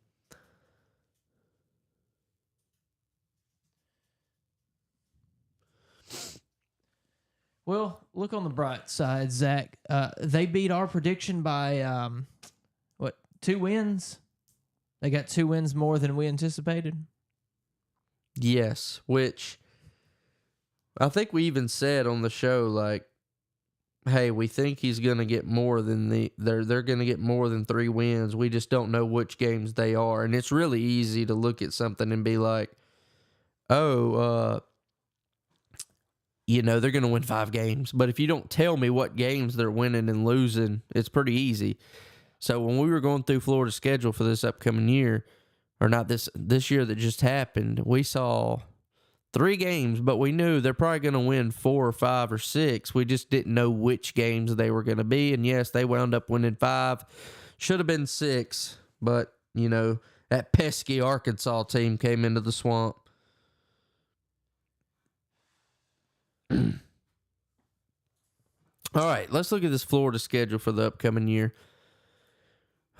Well, look on the bright side, Zach. They beat our prediction by, 2 wins? They got 2 wins more than we anticipated? Yes, which I think we even said on the show, like, hey, we think he's going to get more than they're going to get more than 3 wins. We just don't know which games they are. And it's really easy to look at something and be like, they're going to win 5 games. But if you don't tell me what games they're winning and losing, it's pretty easy. So when we were going through Florida's schedule for this upcoming year, or not this year that just happened, we saw 3 games, but we knew they're probably going to win 4 or 5 or 6. We just didn't know which games they were going to be. And yes, they wound up winning 5. Should have been 6, but, that pesky Arkansas team came into the swamp. All right, let's look at this Florida schedule for the upcoming year.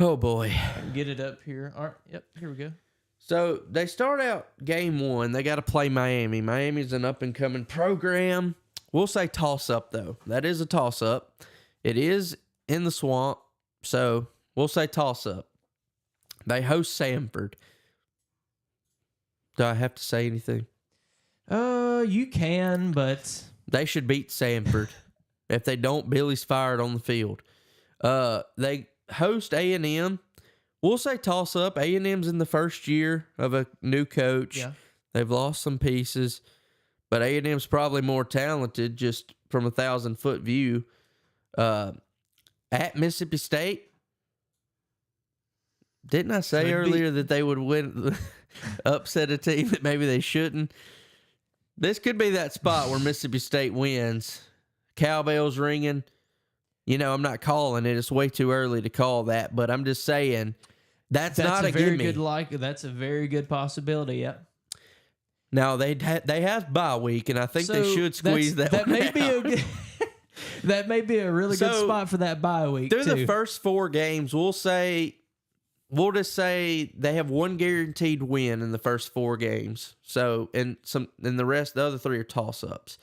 Oh, boy. Get it up here. All right, yep, here we go. So they start out game 1. They got to play Miami. Miami's an up-and-coming program. We'll say toss-up, though. That is a toss-up. It is in the swamp, so we'll say toss-up. They host Samford. Do I have to say anything? You can, but they should beat Samford. If they don't, Billy's fired on the field. They host A&M. We'll say toss-up. A&M's in the first year of a new coach. Yeah. They've lost some pieces, but A&M's probably more talented just from a 1,000-foot view. At Mississippi State, didn't I say earlier that they would win, upset a team that maybe they shouldn't? This could be that spot where Mississippi State wins. Cowbells ringing. I'm not calling it. It's way too early to call that, but I'm just saying that's not a very gimme. That's a very good possibility. Yeah. Now they have bye week, and I think they should squeeze that one may out. be a good, that may be a really good spot for that bye week. Through the first 4 games, we'll just say they have 1 guaranteed win in the first 4 games. So and the rest, the other 3 are toss-ups.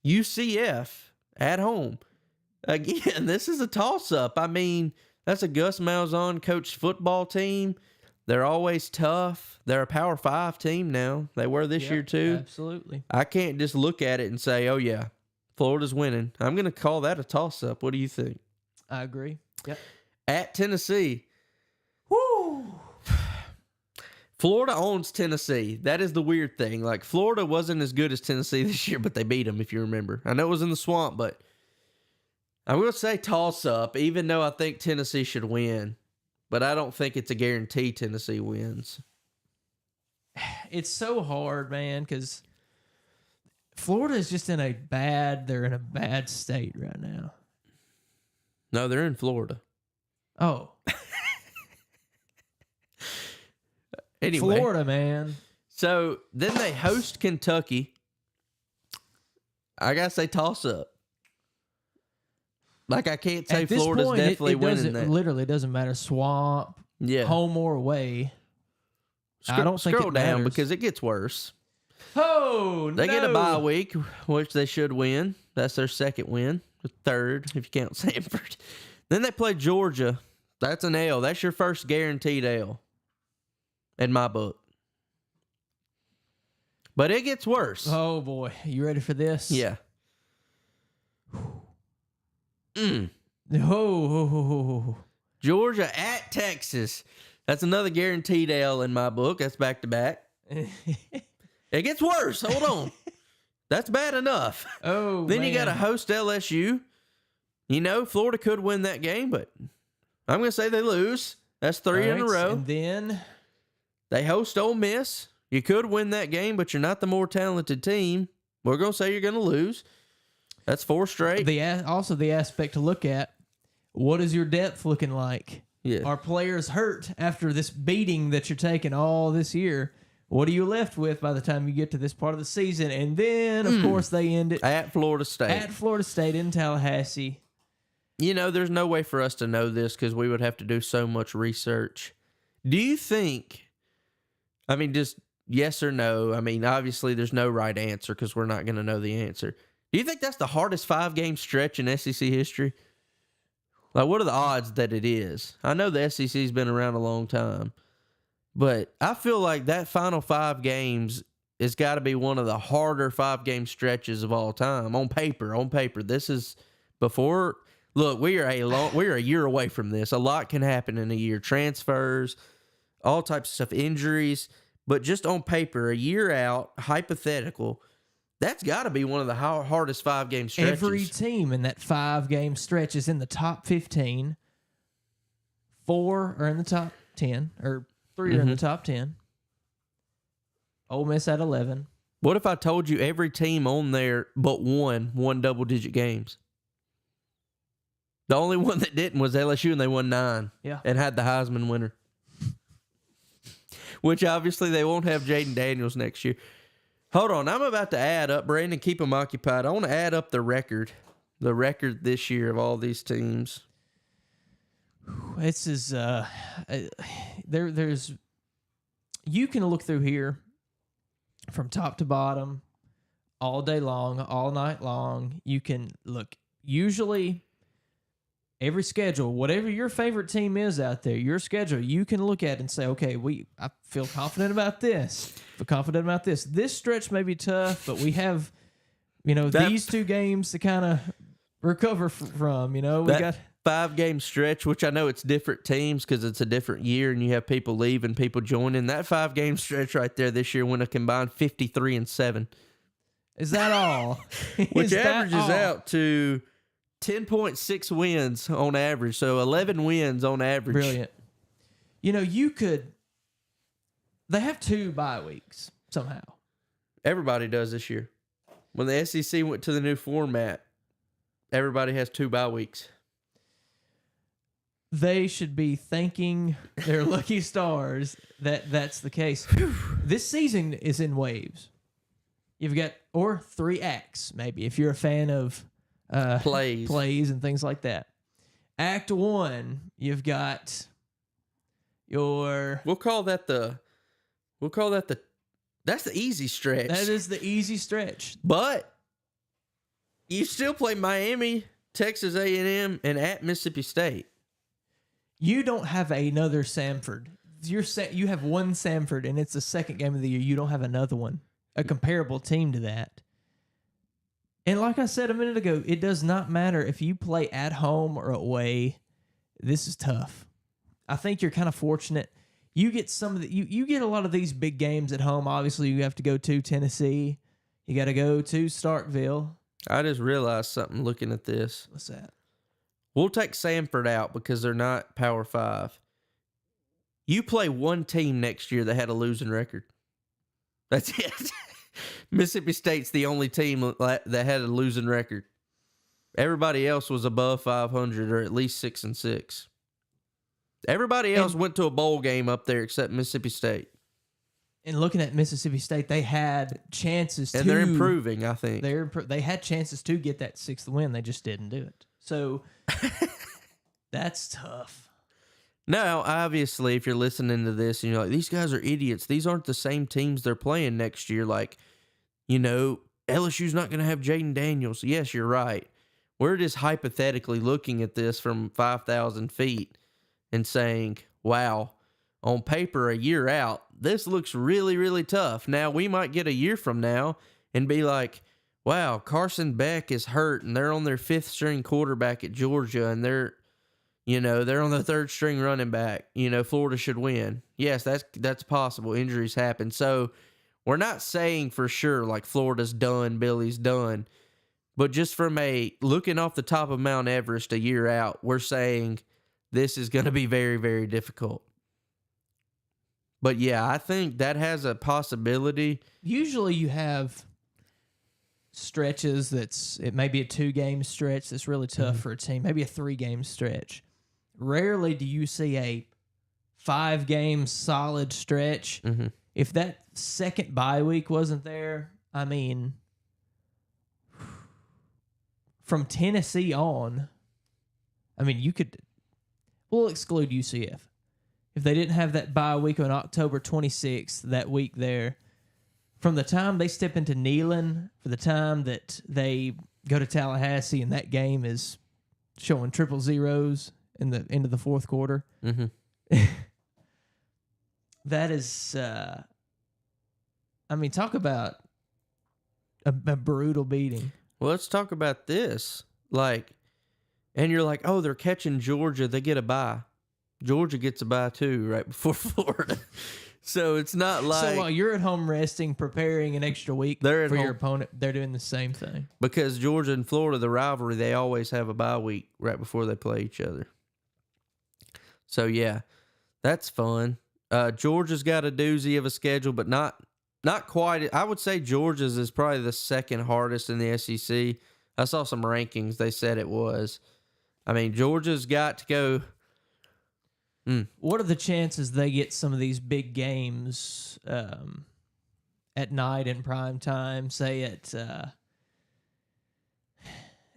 UCF at home. Again, this is a toss-up. I mean, that's a Gus Malzahn coached football team. They're always tough. They're a Power 5 team now. They were this year too. Absolutely. I can't just look at it and say, oh yeah, Florida's winning. I'm going to call that a toss-up. What do you think? I agree. Yep. At Tennessee. Woo! Florida owns Tennessee. That is the weird thing. Like, Florida wasn't as good as Tennessee this year, but they beat them, if you remember. I know it was in the swamp, but I'm going to say toss-up, even though I think Tennessee should win. But I don't think it's a guarantee Tennessee wins. It's so hard, man, because Florida is just they're in a bad state right now. No, they're in Florida. Oh. Anyway. Florida, man. So then they host Kentucky. I got to say toss-up. Like, I can't say Florida's definitely winning that. It literally doesn't matter. Swamp, home or away. I don't think scroll down because it gets worse. Oh, They get a bye week, which they should win. That's their second win, the third if you count Samford. Then they play Georgia. That's an L. That's your first guaranteed L in my book. But it gets worse. Oh, boy. You ready for this? Yeah. Oh. Georgia at Texas. That's another guaranteed L in my book. That's back-to-back. It gets worse. Hold on. That's bad enough. Oh, Then man. you got to host LSU. You know, Florida could win that game, but I'm going to say they lose. That's three in a row. And then they host Ole Miss. You could win that game, but you're not the more talented team. We're going to say you're going to lose. That's 4 straight. Also the aspect to look at, what is your depth looking like? Yeah. Are players hurt after this beating that you're taking all this year? What are you left with by the time you get to this part of the season? And then, of course, they end it At Florida State. at Florida State in Tallahassee. You know, there's no way for us to know this because we would have to do so much research. Do you think, I mean, just yes or no? I mean, obviously there's no right answer because we're not going to know the answer. Do you think that's the hardest 5-game stretch in SEC history? Like, what are the odds that it is? I know the SEC's been around a long time, but I feel like that final 5 games has got to be one of the harder 5-game stretches of all time on paper. This is before. Look, we're a year away from this. A lot can happen in a year. Transfers, all types of stuff, injuries. But just on paper, a year out, hypothetical, that's got to be one of the hardest 5-game stretches. Every team in that 5-game stretch is in the top 15. 4 are in the top 10, or 3 are in the top 10. Ole Miss at 11. What if I told you every team on there but one won double-digit games? The only one that didn't was LSU, and they won 9. Yeah. And had the Heisman winner. Which obviously they won't have Jaden Daniels next year. Hold on, I'm about to add up, Brandon, keep them occupied. I want to add up the record this year of all these teams. This is there's you can look through here from top to bottom all day long, all night long. You can look usually every schedule, whatever your favorite team is out there, your schedule, you can look at and say, okay, I feel confident about this. This stretch may be tough, but we have, these 2 games to kind of recover from. We got 5-game stretch, which I know it's different teams because it's a different year and you have people leave and people joining. That 5-game stretch right there this year went a combined 53-7. Is that all? Which averages out to 10.6 wins on average, so 11 wins on average. Brilliant. They have 2 bye weeks somehow. Everybody does this year. When the SEC went to the new format, everybody has 2 bye weeks. They should be thanking their lucky stars that that's the case. This season is in waves. You've got, or 3 acts, maybe, if you're a fan of plays and things like that. Act 1, you've got your... We'll call that that's the easy stretch. That is the easy stretch. But you still play Miami, Texas A&M, and at Mississippi State. You don't have another Samford. You have one Samford, and it's the second game of the year. You don't have another one, a comparable team to that. And like I said a minute ago, it does not matter if you play at home or away. This is tough. I think you're kind of fortunate. You get you get a lot of these big games at home. Obviously, you have to go to Tennessee. You got to go to Starkville. I just realized something looking at this. What's that? We'll take Samford out because they're not Power 5. You play one team next year that had a losing record. That's it. Mississippi State's the only team that had a losing record. Everybody else was above 500 or at least 6-6. Everybody else went to a bowl game up there except Mississippi State. And looking at Mississippi State, they had chances and they're improving, I think. They had chances to get that 6th win. They just didn't do it. So that's tough. Now, obviously, if you're listening to this and you're like, these guys are idiots, these aren't the same teams they're playing next year. Like, LSU's not going to have Jaden Daniels. Yes, you're right. We're just hypothetically looking at this from 5,000 feet and saying, wow, on paper, a year out, this looks really, really tough. Now, we might get a year from now and be like, wow, Carson Beck is hurt and they're on their 5th string quarterback at Georgia and they're on the 3rd string running back. Florida should win. Yes, that's possible. Injuries happen. So we're not saying for sure like Florida's done, Billy's done. But just from looking off the top of Mount Everest a year out, we're saying this is going to be very, very difficult. But yeah, I think that has a possibility. Usually you have stretches it may be a 2-game stretch that's really tough for a team, maybe a 3-game stretch. Rarely do you see a 5-game solid stretch. Mm-hmm. If that second bye week wasn't there, I mean, from Tennessee on, I mean, we'll exclude UCF. If they didn't have that bye week on October 26th, that week there, from the time they step into Neyland, for the time that they go to Tallahassee and that game is showing triple zeros in the end of the 4th quarter, that is, talk about a brutal beating. Well, let's talk about this. And you're like, oh, they're catching Georgia. They get a bye. Georgia gets a bye too right before Florida. So it's not like... So while you're at home resting, preparing an extra week for your opponent, they're doing the same thing. Because Georgia and Florida, the rivalry, they always have a bye week right before they play each other. So yeah, that's fun. Georgia's got a doozy of a schedule, but not quite. I would say Georgia's is probably the 2nd hardest in the SEC. I saw some rankings. They said it was. I mean, Georgia's got to go... What are the chances they get some of these big games at night in prime time, say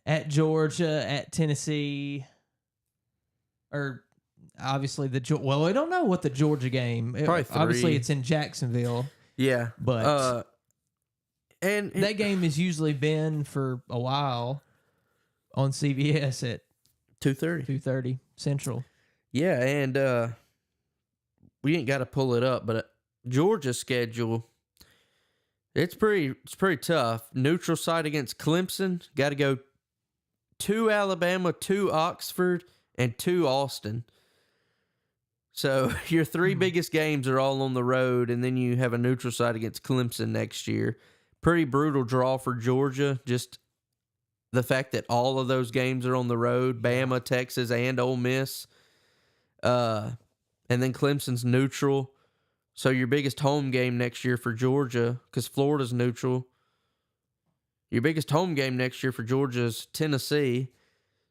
at Georgia, at Tennessee, or obviously well, I don't know what the Georgia game. Probably 3. Obviously, it's in Jacksonville. Yeah, but and that game has usually been for a while on CBS at 2:30 Central. Yeah, and we ain't got to pull it up, but Georgia's schedule, it's pretty tough. Neutral site against Clemson, got to go to Alabama, to Oxford, and to Austin. So your 3 biggest games are all on the road, and then you have a neutral site against Clemson next year. Pretty brutal draw for Georgia, just the fact that all of those games are on the road, Bama, Texas, and Ole Miss. And then Clemson's neutral. So your biggest home game next year for Georgia, because Florida's neutral. Your biggest home game next year for Georgia is Tennessee.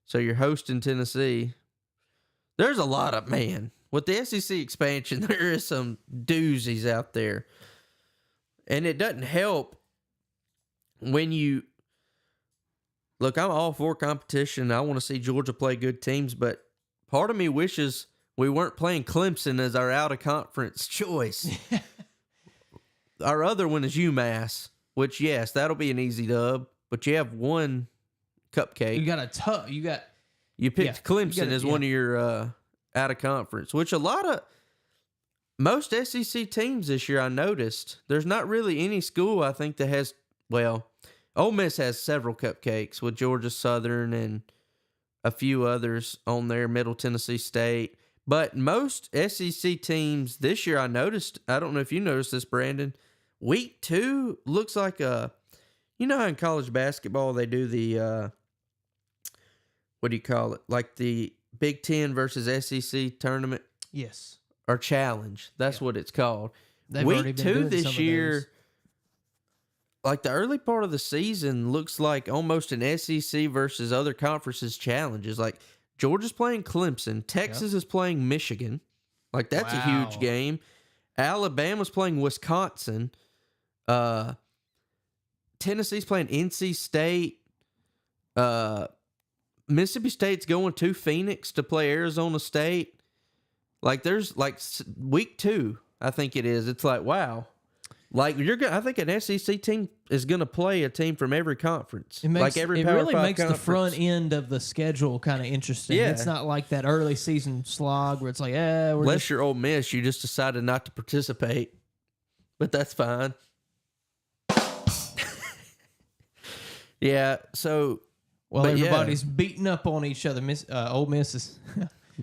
So you're hosting Tennessee. There's a lot of, with the SEC expansion, there is some doozies out there. And it doesn't help when you... Look, I'm all for competition. I want to see Georgia play good teams, but part of me wishes we weren't playing Clemson as our out-of-conference choice. Our other one is UMass, which, yes, that'll be an easy dub, but you have one cupcake. You picked Clemson as one of your out-of-conference, which most SEC teams this year, I noticed, there's not really any school, I think, that has, Ole Miss has several cupcakes with Georgia Southern and a few others on there, Middle Tennessee State. But most SEC teams this year, I noticed, I don't know if you noticed this, Brandon, week 2 looks like how in college basketball they do the, what do you call it? Like the Big Ten versus SEC tournament? Yes. Or challenge. That's what it's called. Week 2 this year, like the early part of the season looks like almost an SEC versus other conferences challenges. Like Georgia's playing Clemson. Texas is playing Michigan. Like that's a huge game. Alabama's playing Wisconsin. Tennessee's playing NC State. Mississippi State's going to Phoenix to play Arizona State. Like there's like week 2, I think it is. It's like, wow. Like I think an SEC team is going to play a team from every conference. It makes, like every it Power really 5 makes conference. the front end of the schedule kind of interesting. Yeah. It's not like that early season slog where it's like, Unless you're Ole Miss, you just decided not to participate. But that's fine. Yeah, so... Well, everybody's beating up on each other. Ole Miss is...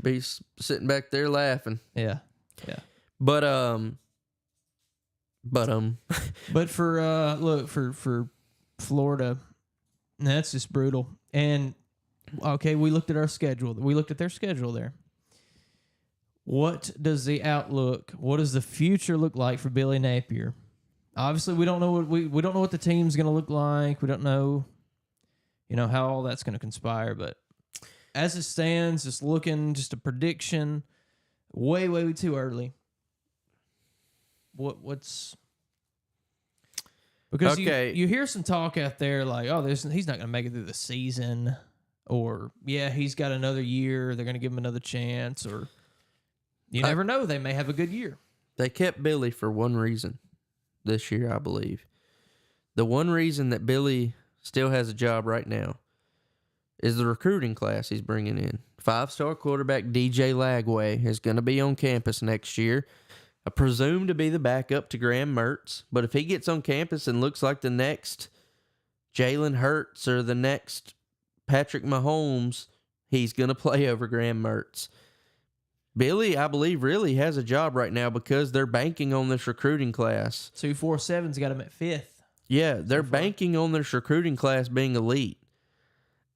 be sitting back there laughing. Yeah. But for Florida, that's just brutal. And okay, we looked at our schedule. We looked at their schedule there. What does the outlook? What does the future look like for Billy Napier? Obviously, we don't know what we don't know what the team's going to look like. We don't know, how all that's going to conspire. But as it stands, just a prediction, way too early. What's because you hear some talk out there like, oh, he's not going to make it through the season, or he's got another year. They're going to give him another chance, or you never know. They may have a good year. They kept Billy for one reason this year, I believe. The one reason that Billy still has a job right now is the recruiting class he's bringing in. 5-star quarterback DJ Lagway is going to be on campus next year. I presume to be the backup to Graham Mertz. But if he gets on campus and looks like the next Jalen Hurts or the next Patrick Mahomes, he's going to play over Graham Mertz. Billy, I believe, really has a job right now because they're banking on this recruiting class. 247's got him at 5th. Yeah, they're banking on this recruiting class being elite.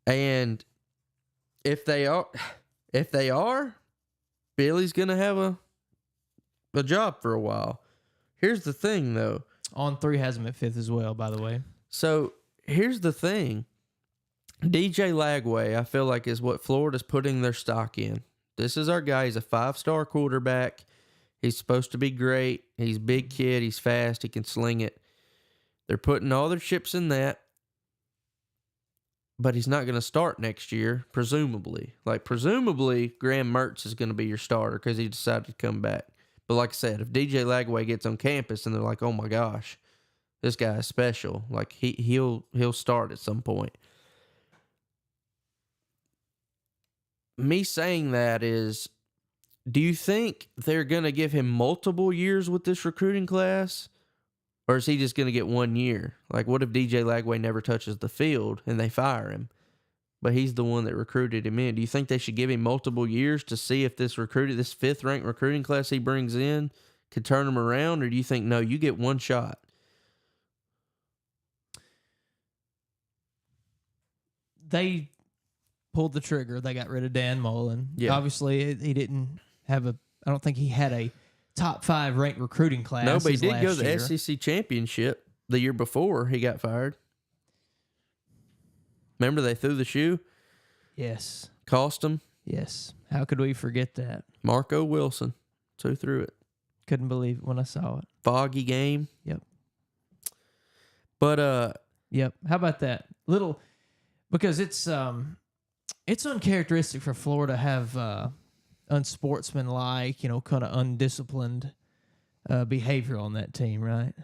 And if they are, Billy's going to have a job for a while. Here's the thing, though. On3 has him at 5th as well, by the way. So here's the thing. DJ Lagway, I feel like, is what Florida's putting their stock in. This is our guy. He's a 5-star quarterback. He's supposed to be great. He's a big kid. He's fast. He can sling it. They're putting all their chips in that. But he's not going to start next year, presumably. Presumably, Graham Mertz is going to be your starter because he decided to come back. But like I said, if DJ Lagway gets on campus and they're like, oh my gosh, this guy is special, he'll start at some point. Me saying that is, do you think they're going to give him multiple years with this recruiting class? Or is he just going to get 1 year? What if DJ Lagway never touches the field and they fire him? But he's the one that recruited him in. Do you think they should give him multiple years to see if this 5th-ranked recruiting class he brings in could turn him around? Or do you think, no, you get one shot? They pulled the trigger. They got rid of Dan Mullen. Yeah. Obviously, he didn't have I don't think he had a top 5 ranked recruiting class. No, but he did go to year. the SEC championship the year before he got fired. Remember they threw the shoe? Yes. Cost him? Yes. How could we forget that? Marco Wilson. So who threw it? Couldn't believe it when I saw it. Foggy game. Yep. But yep. How about that? Because it's uncharacteristic for Florida to have unsportsmanlike, kind of undisciplined behavior on that team, right?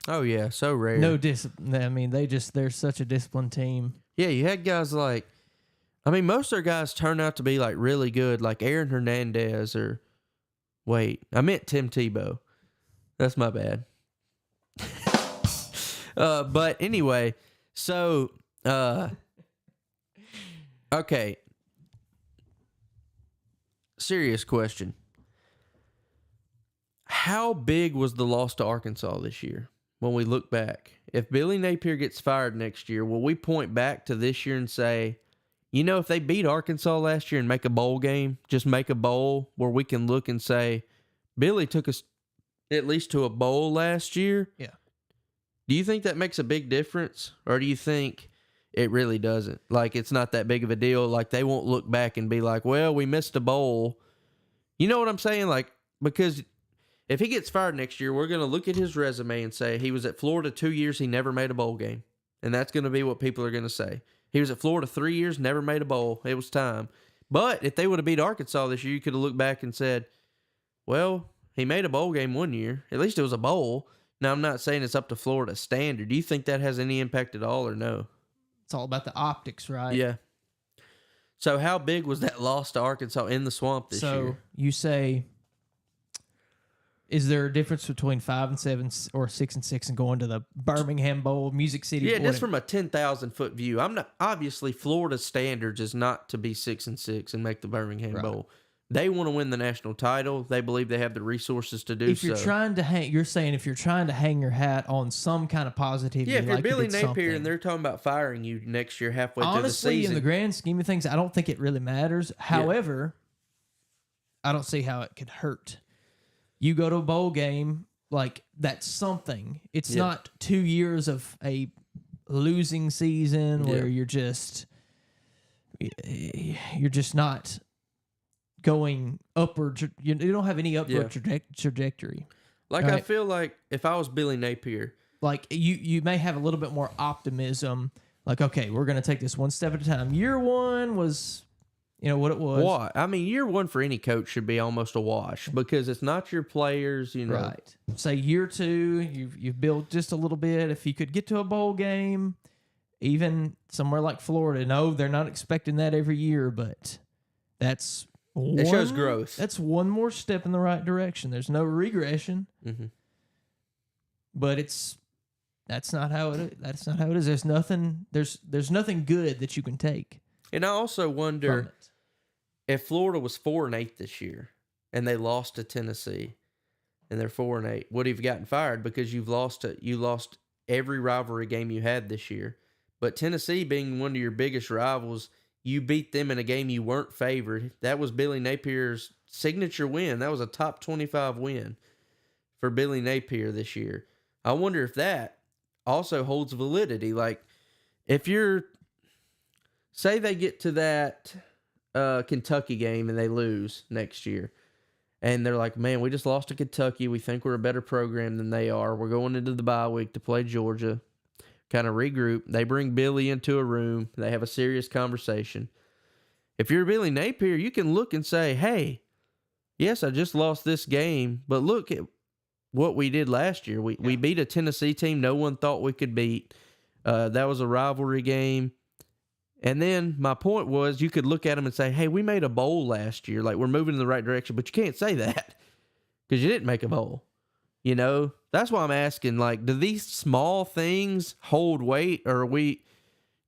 Oh yeah, so rare. No discipline. I mean, they're such a disciplined team. Yeah, you had guys most of their guys turn out to be really good, like Aaron Hernandez I meant Tim Tebow. That's my bad. But anyway, so, okay. Serious question. How big was the loss to Arkansas this year when we look back? If Billy Napier gets fired next year, will we point back to this year and say, if they beat Arkansas last year and make a bowl game, just make a bowl where we can look and say, Billy took us at least to a bowl last year? Yeah. Do you think that makes a big difference? Or do you think it really doesn't? It's not that big of a deal. They won't look back and be like, well, we missed a bowl. You know what I'm saying? Because if he gets fired next year, we're going to look at his resume and say he was at Florida 2 years, he never made a bowl game. And that's going to be what people are going to say. He was at Florida 3 years, never made a bowl. It was time. But if they would have beat Arkansas this year, you could have looked back and said, Well, he made a bowl game one year. At least it was a bowl. Now, I'm not saying it's up to Florida standard. Do you think that has any impact at all or no? It's all about the optics, right? Yeah. So how big was that loss to Arkansas in the swamp this year? So you say, is there a difference between 5-7 or 6-6 and going to the Birmingham Bowl, Music City? Yeah, just from a 10,000-foot view. I'm not obviously Florida's standards is not to be 6-6 and make the Birmingham Bowl. They want to win the national title. They believe they have the resources to do so. If you're trying to hang, you're saying if you're trying to hang your hat on some kind of positivity, yeah, if you're like Billy you did Napier something. and they're talking about firing you next year halfway through the Honestly, season. in the grand scheme of things, I don't think it really matters. However, I don't see how it could hurt. You go to a bowl game, like that's something. It's not 2 years of a losing season where you're just not going upward. You don't have any upward trajectory. Like, right? I feel like if I was Billy Napier, like you may have a little bit more optimism. Like, okay, we're going to take this one step at a time. Year one was, what it was. What? I mean, year one for any coach should be almost a wash because it's not your players, Right. Say year two, you've built just a little bit. If you could get to a bowl game, even somewhere like Florida, no, they're not expecting that every year, but it shows growth. That's one more step in the right direction. There's no regression, but that's not how it is. There's nothing. There's nothing good that you can take. And I also wonder if Florida was 4-8 this year and they lost to Tennessee and they're 4-8, would he have gotten fired because you lost every rivalry game you had this year? But Tennessee being one of your biggest rivals, you beat them in a game you weren't favored. That was Billy Napier's signature win. That was a top 25 win for Billy Napier this year. I wonder if that also holds validity. Like, if say they get to that Kentucky game and they lose next year, and they're like, man, we just lost to Kentucky. We think we're a better program than they are. We're going into the bye week to play Georgia. Kind of regroup. They bring Billy into a room. They have a serious conversation. If you're Billy Napier, you can look and say, hey, yes, I just lost this game, but look at what we did last year. We beat a Tennessee team no one thought we could beat. That was a rivalry game. And then my point was, you could look at them and say, hey, we made a bowl last year. Like, we're moving in the right direction. But you can't say that because you didn't make a bowl. That's why I'm asking, like, do these small things hold weight, or are we,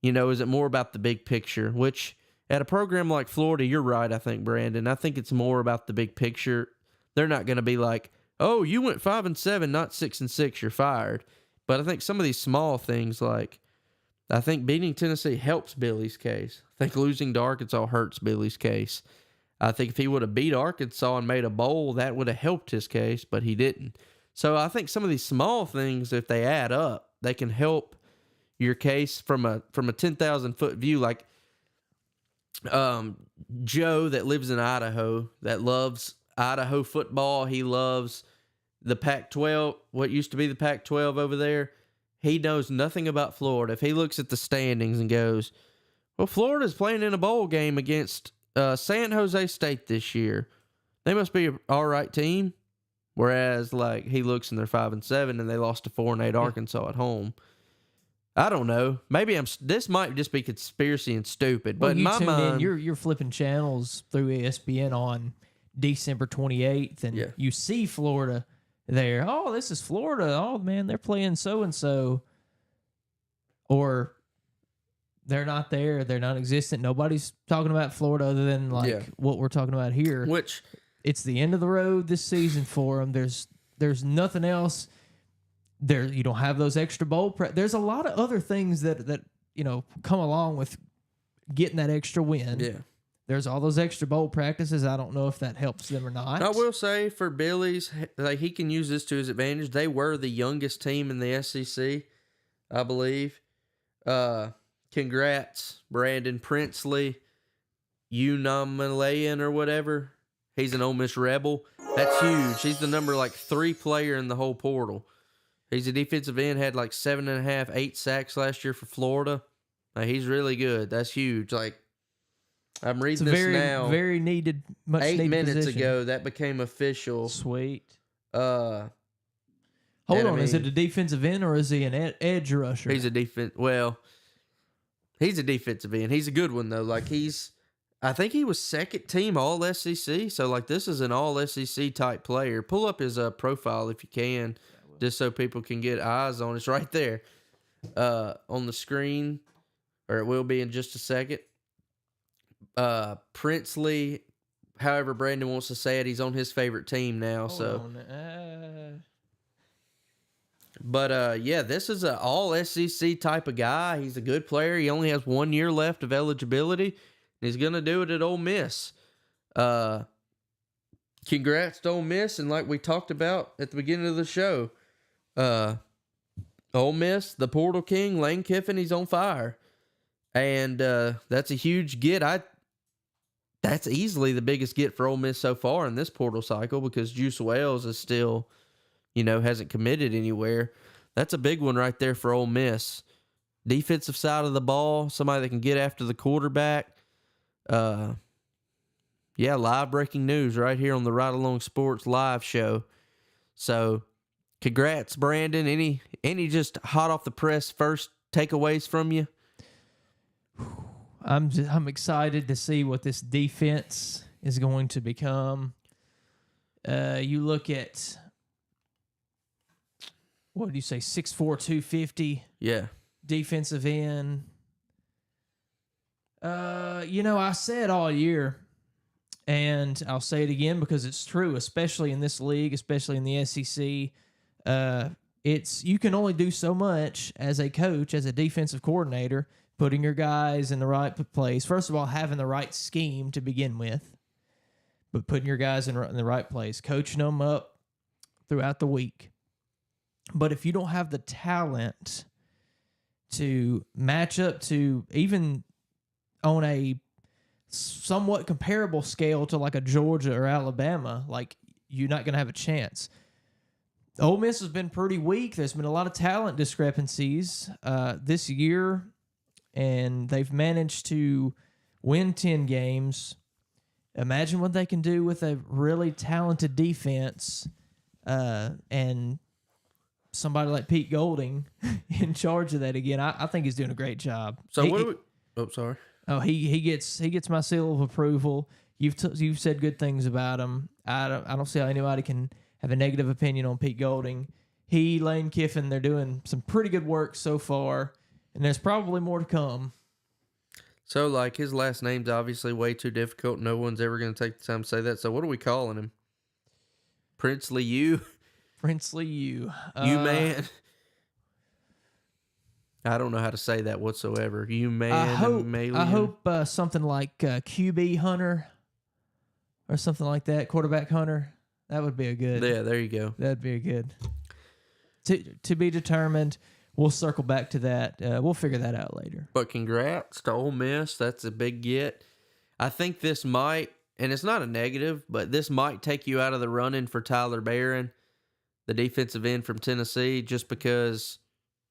is it more about the big picture? Which, at a program like Florida, you're right, I think, Brandon. I think it's more about the big picture. They're not going to be like, oh, you went 5-7, not 6-6, you're fired. But I think some of these small things, like, I think beating Tennessee helps Billy's case. I think losing to Arkansas hurts Billy's case. I think if he would have beat Arkansas and made a bowl, that would have helped his case, but he didn't. So I think some of these small things, if they add up, they can help your case from a 10,000-foot view. Like Joe that lives in Idaho, that loves Idaho football. He loves the Pac-12, what used to be the Pac-12 over there. He knows nothing about Florida. If he looks at the standings and goes, well, Florida's playing in a bowl game against San Jose State this year. They must be an all right team. Whereas, like, he looks and they're 5-7 and they lost to 4-8 Arkansas at home. I don't know. Maybe this might just be conspiracy and stupid. But in my mind, you're flipping channels through ESPN on December 28th, and you see Florida there. Oh, this is Florida. Oh man, they're playing so and so, or they're not there. They're not existent. Nobody's talking about Florida other than what we're talking about here. Which. It's the end of the road this season for them. There's nothing else. There, you don't have those extra bowl. There's a lot of other things that come along with getting that extra win. Yeah. There's all those extra bowl practices. I don't know if that helps them or not. I will say for Billy's, like, he can use this to his advantage. They were the youngest team in the SEC, I believe. Congrats, Brandon Princely, Unamalayan or whatever. He's an Ole Miss Rebel. That's huge. He's the number 3 player in the whole portal. He's a defensive end, had 7.5, 8 sacks last year for Florida. He's really good. That's huge. I'm It's reading a this very, now. very needed, much 8 needed minutes position. ago, that became official. Sweet. Uh, Hold and I on, is it mean, a defensive end or is he an edge rusher? he's a defense. Well, he's a defensive end. He's a good one though. Like I think he was second team All SEC. So like this is an All SEC type player. Pull up his profile if you can, just so people can get eyes on it. It's right there, on the screen, or it will be in just a second. Princely, however Brandon wants to say it, he's on his favorite team now. Hold on. But yeah, this is an all SEC type of guy. He's a good player. He only has 1 year left of eligibility. He's gonna do it at Ole Miss. Congrats to Ole Miss, and like we talked about at the beginning of the show, Ole Miss, the Portal King, Lane Kiffin, he's on fire, and that's a huge get. That's easily the biggest get for Ole Miss so far in this portal cycle because Juice Wells is still, hasn't committed anywhere. That's a big one right there for Ole Miss. Defensive side of the ball, somebody that can get after the quarterback. Yeah, live breaking news right here on the Ride Along Sports live show. So, congrats, Brandon. Any just hot off the press first takeaways from you? I'm excited to see what this defense is going to become. You look at, what did you say, 6'4", 250? Yeah. Defensive end. I said all year, and I'll say it again because it's true, especially in this league, especially in the SEC. You can only do so much as a coach, as a defensive coordinator, putting your guys in the right place. First of all, having the right scheme to begin with, but putting your guys in the right place, coaching them up throughout the week. But if you don't have the talent to match up to, even on a somewhat comparable scale to like a Georgia or Alabama, like, you're not going to have a chance. Ole Miss has been pretty weak. There's been a lot of talent discrepancies this year, and they've managed to win 10 games. Imagine what they can do with a really talented defense and somebody like Pete Golding in charge of that again. I think he's doing a great job. So sorry. Oh, he gets my seal of approval. You've said good things about him. I don't see how anybody can have a negative opinion on Pete Golding. Lane Kiffin, they're doing some pretty good work so far, and there's probably more to come. So, like, his last name's obviously way too difficult. No one's ever going to take the time to say that. So, what are we calling him? Princely U? Princely U. You man. I don't know how to say that whatsoever. You man. I hope something like QB Hunter or something like that. Quarterback Hunter. That would be a good. Yeah, there you go. That'd be a good. To be determined. We'll circle back to that. We'll figure that out later. But congrats to Ole Miss. That's a big get. I think this might, and it's not a negative, but this might take you out of the running for Tyler Barron, the defensive end from Tennessee, just because,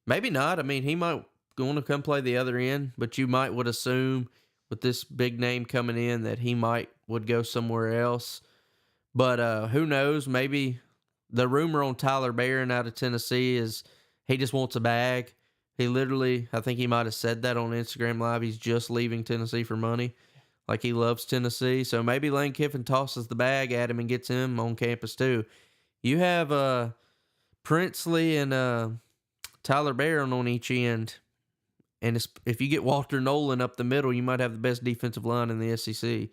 maybe not. I mean, he might want to come play the other end, but you would assume with this big name coming in that he would go somewhere else. But who knows? Maybe the rumor on Tyler Barron out of Tennessee is he just wants a bag. He literally, I think he might have said that on Instagram Live. He's just leaving Tennessee for money. Like, he loves Tennessee. So maybe Lane Kiffin tosses the bag at him and gets him on campus too. You have Princely and Tyler Barron on each end. And if you get Walter Nolan up the middle, you might have the best defensive line in the SEC,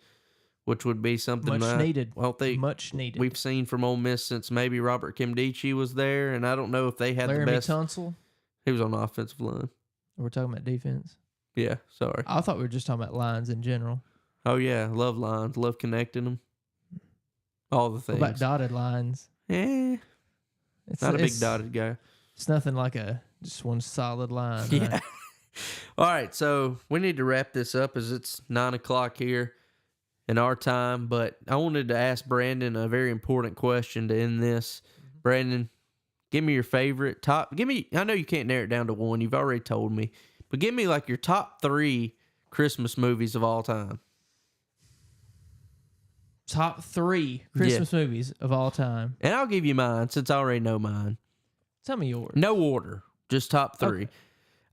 which would be something much needed. Much needed. We've seen from Ole Miss since maybe Robert Kimdichie was there, and I don't know if they had Laramie the best. Tunsil? He was on the offensive line. We're talking about defense. Yeah, sorry. I thought we were just talking about lines in general. Oh yeah, love lines, love connecting them. All the things. What about dotted lines? It's not a big dotted guy. It's nothing like just one solid line. Yeah. Right? All right, so we need to wrap this up as it's 9:00 here in our time, but I wanted to ask Brandon a very important question to end this. Brandon, give me your favorite I know you can't narrow it down to one. You've already told me, but give me like your top 3 Christmas movies of all time. top 3 Christmas movies of all time. And I'll give you mine since I already know mine. Tell me yours. No order, just top 3. Okay.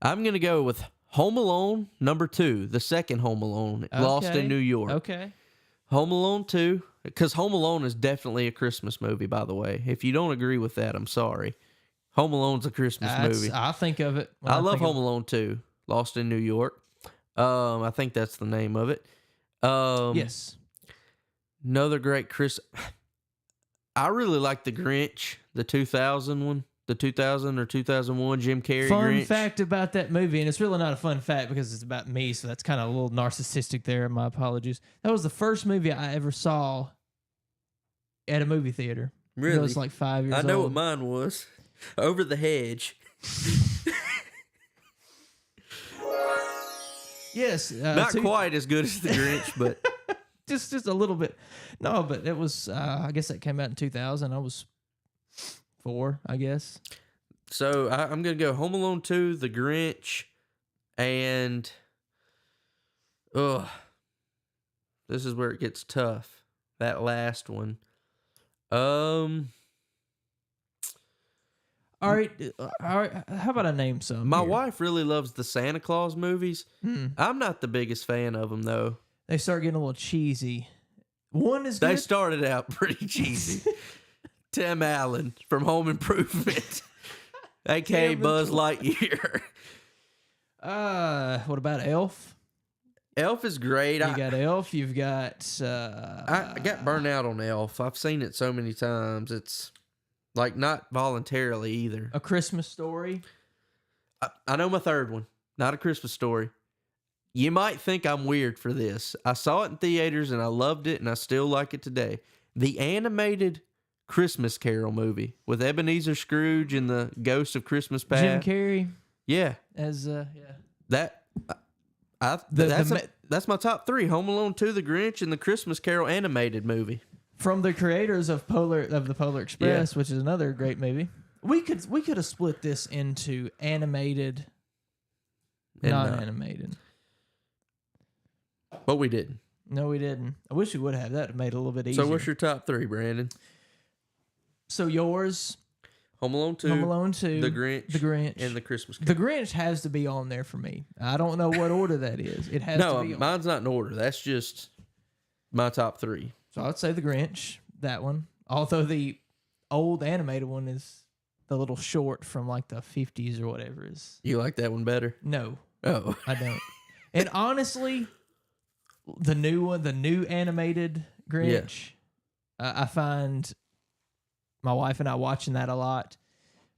I'm going to go with Home Alone number 2, the second Home Alone, Lost in New York. Okay. Home Alone 2, because Home Alone is definitely a Christmas movie, by the way. If you don't agree with that, I'm sorry. Home Alone's a Christmas movie. I think of it. I love Home Alone 2, Lost in New York. I think that's the name of it. Yes. Another great I really like The Grinch, the 2000 one. The 2000 or 2001 Jim Carrey Fun Grinch. fact about that movie, and it's really not a fun fact because it's about me, so that's kind of a little narcissistic there. My apologies. That was the first movie I ever saw at a movie theater. Really? I was like 5 years old. I know what mine was. Over the Hedge. Yes. Not quite as good as The Grinch, but... just a little bit. No, but it was, I guess that came out in 2000. I was 4, I guess. So I'm going to go Home Alone 2, The Grinch, and... this is where it gets tough. That last one. All right. How about I name some? My here? wife really loves the Santa Claus movies. I'm not the biggest fan of them, though. They start getting a little cheesy. One is good. They started out pretty cheesy. Tim Allen from Home Improvement, a.k.a. Buzz Lightyear. What about Elf? Elf is great. You got Elf. You've got... I got burnt out on Elf. I've seen it so many times. It's like not voluntarily either. A Christmas Story. I know my third one. Not A Christmas Story. You might think I'm weird for this. I saw it in theaters and I loved it and I still like it today. The animated Christmas Carol movie with Ebenezer Scrooge and the Ghost of Christmas Past. Jim Carrey. Yeah. As That's my top 3. Home Alone 2, The Grinch, and the Christmas Carol animated movie. From the creators of the Polar Express, which is another great movie. We could have split this into animated, And non-animated. But we didn't. No, we didn't. I wish we would have. That made it a little bit easier. So what's your top 3, Brandon? So yours... Home Alone 2, Home Alone 2, The Grinch, and the Christmas Carol. The Grinch has to be on there for me. I don't know what order that is. It has to be on. Mine's not in order. That's just my top 3. So I'd say The Grinch, that one. Although the old animated one is the little short from like the 50s or whatever is. You like that one better? No. Oh. I don't. And honestly, the new animated Grinch, I find my wife and I watching that a lot.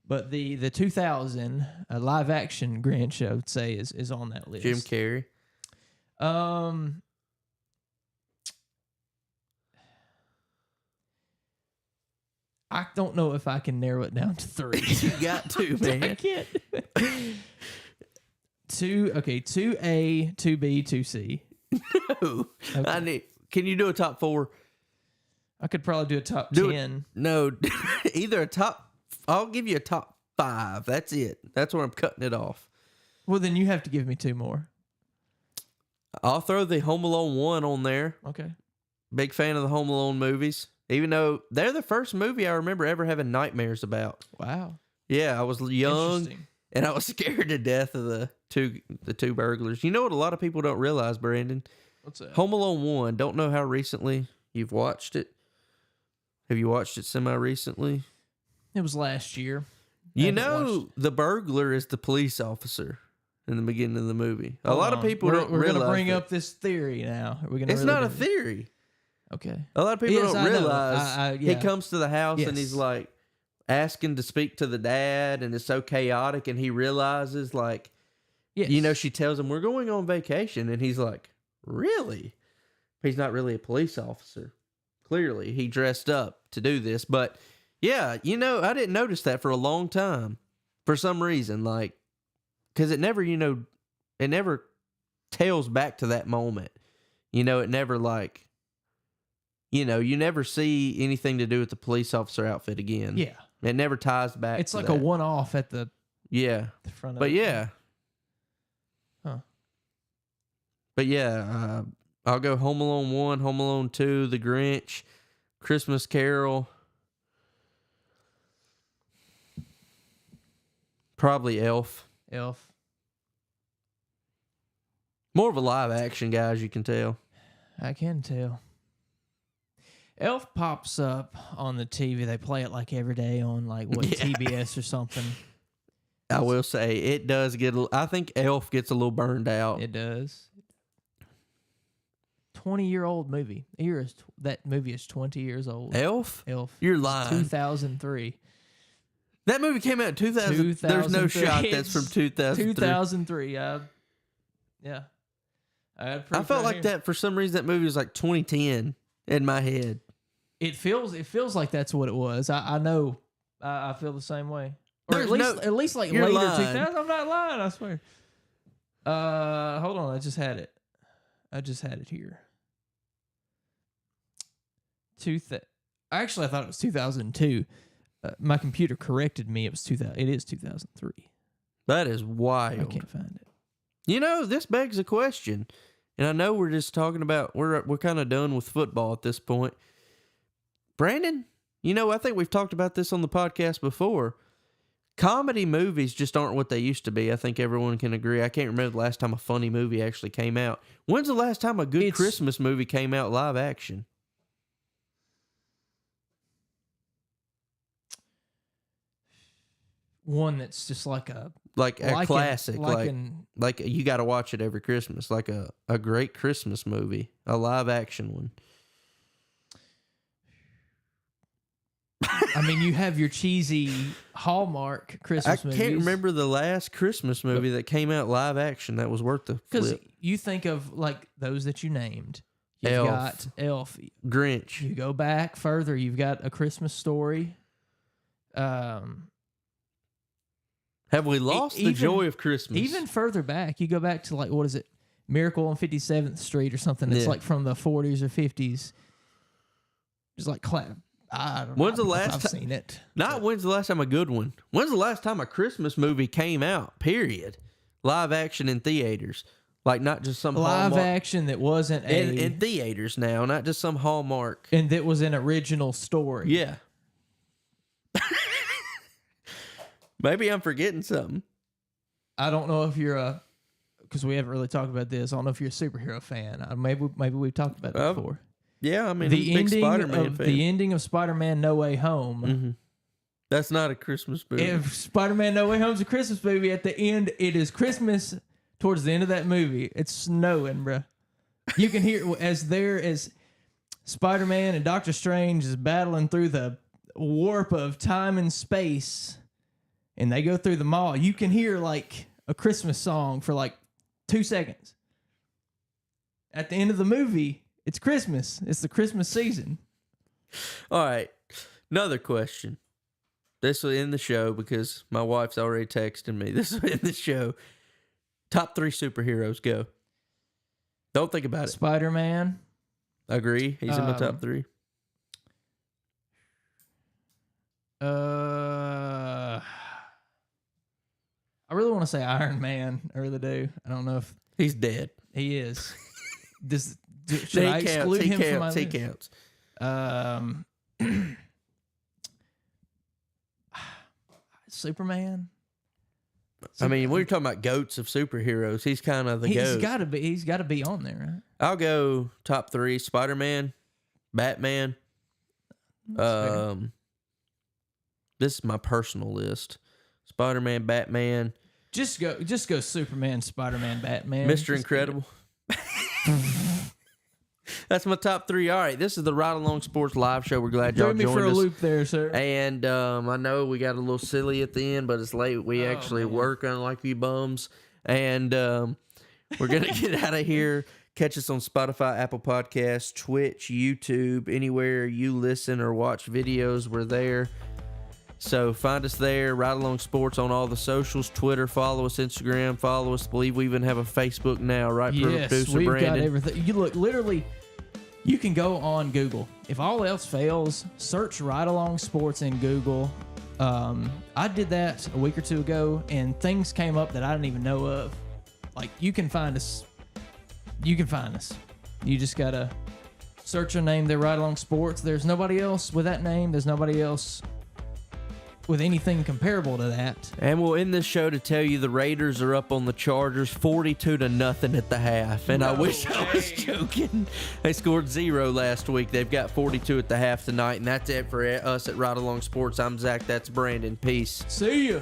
But the 2000 live action Grinch, I would say, is on that list. Jim Carrey. I don't know if I can narrow it down to 3. You got to, man. I can't. 2A, 2B, 2C. No. Okay. Can you do a top 4? I could probably do a top 10. No, either a top... I'll give you a top 5. That's it. That's where I'm cutting it off. Well, then you have to give me 2 more. I'll throw the Home Alone 1 on there. Okay. Big fan of the Home Alone movies. Even though they're the first movie I remember ever having nightmares about. Wow. Yeah, I was young and I was scared to death of the two burglars. You know what a lot of people don't realize, Brandon? What's that? Home Alone 1. Don't know how recently you've watched it. Have you watched it semi-recently? It was last year. You know, the burglar is the police officer in the beginning of the movie. A lot of people don't realize. We're going to bring up this theory now. It's not a theory. Okay. A lot of people don't realize yeah. he comes to the house and he's Yes. like asking to speak to the dad, and it's so chaotic, and he realizes like, Yes. you know, she tells him we're going on vacation, and he's like, really? He's not really a police officer. Clearly, he dressed up to do this, but yeah, you know, I didn't notice that for a long time for some reason, like, because it never, you know, it never tails back to that moment. You know, it never like, you know, you never see anything to do with the police officer outfit again. Yeah. It never ties back. It's to like that. a one-off at the front of But it. yeah. Huh. But yeah, I'll go Home Alone 1, Home Alone 2, The Grinch, Christmas Carol. Probably Elf. Elf. More of a live action guy, as you can tell. I can tell. Elf pops up on the TV. They play it like every day on like TBS or something. I will say it does get. I think Elf gets a little burned out. It does. 20-year-old movie. That movie is 20 years old. Elf? Elf. You're lying. 2003. That movie came out in 2000. There's no shot that's from 2003. 2003. Yeah. I felt like that for some reason. That movie was like 2010 in my head. It feels like that's what it was. I know. I feel the same way. Or at least like later 2000. I'm not lying. I swear. Hold on. I just had it here. Actually, I thought it was 2002. My computer corrected me. It was 2000. It is 2003. That is wild. I can't find it. You know, this begs a question, and I know we're just talking about we're kind of done with football at this point. Brandon, you know, I think we've talked about this on the podcast before. Comedy movies just aren't what they used to be. I think everyone can agree. I can't remember the last time a funny movie actually came out. When's the last time a good Christmas movie came out live action? One that's just like a classic, like you got to watch it every Christmas, like a great Christmas movie, a live action one. I mean, you have your cheesy Hallmark Christmas movies. I can't remember the last Christmas movie that came out live action that was worth the flip. Because you think of like those that you named. You've got Elf, Grinch. You go back further, you've got A Christmas Story. Have we lost the joy of Christmas? Even further back, you go back to like, what is it? Miracle on 57th Street or something that's like from the 40s or 50s. Just like I don't know. When's the last I've seen it. When's the last time a good one? When's the last time a Christmas movie came out? Period. Live action in theaters. Like not just some live Hallmark. Action that wasn't in theaters now, not just some Hallmark. And that was an original story. Yeah. Maybe I'm forgetting something. I don't know if you're because we haven't really talked about this. I don't know if you're a superhero fan. Maybe we've talked about it before. Yeah, I mean, the big Spider-Man fan. The ending of Spider-Man No Way Home. Mm-hmm. That's not a Christmas movie. If Spider-Man No Way Home's a Christmas movie, at the end, it is Christmas. Towards the end of that movie, it's snowing, bro. You can hear as Spider-Man and Doctor Strange is battling through the warp of time and space, and they go through the mall. You can hear like a Christmas song for like 2 seconds. At the end of the movie, it's Christmas. It's the Christmas season. All right. Another question. This will end the show because my wife's already texting me. This will end the show. Top 3 superheroes, go. Don't think about it. Spider-Man. Agree. He's in my top 3. I really want to say Iron Man. I really do. I don't know if he's dead. He is. Should I exclude him from my list? He counts. Superman. I mean, we're talking about goats of superheroes. He's kind of the goat. He's got to be on there, right? I'll go top 3: Spider-Man, Batman. This is my personal list: Spider-Man, Batman. Just go Superman, Spider-Man, Batman. Mr. Incredible. That's my top 3. All right, this is the Ride Along Sports Live Show. We're glad y'all joined us. Threw me for a loop there, sir. And I know we got a little silly at the end, but it's late. We actually work unlike you bums. And we're going to get out of here. Catch us on Spotify, Apple Podcasts, Twitch, YouTube, anywhere you listen or watch videos, we're there. So find us there, Ride Along Sports on all the socials, Twitter, follow us, Instagram, follow us. I believe we even have a Facebook now, right? Yes, Producer we've Brandon. got everything. You look, literally, you can go on Google. If all else fails, search Ride Along Sports in Google. I did that a week or 2 ago, and things came up that I didn't even know of. Like, you can find us. You can find us. You just got to search a name, they're RideAlong Sports. There's nobody else with that name. There's nobody else with anything comparable to that. And we'll end this show to tell you the Raiders are up on the Chargers 42-0 at the half. And I wish I was joking. They scored 0 last week. They've got 42 at the half tonight. And that's it for us at RideAlong Sports. I'm Zach. That's Brandon. Peace. See ya.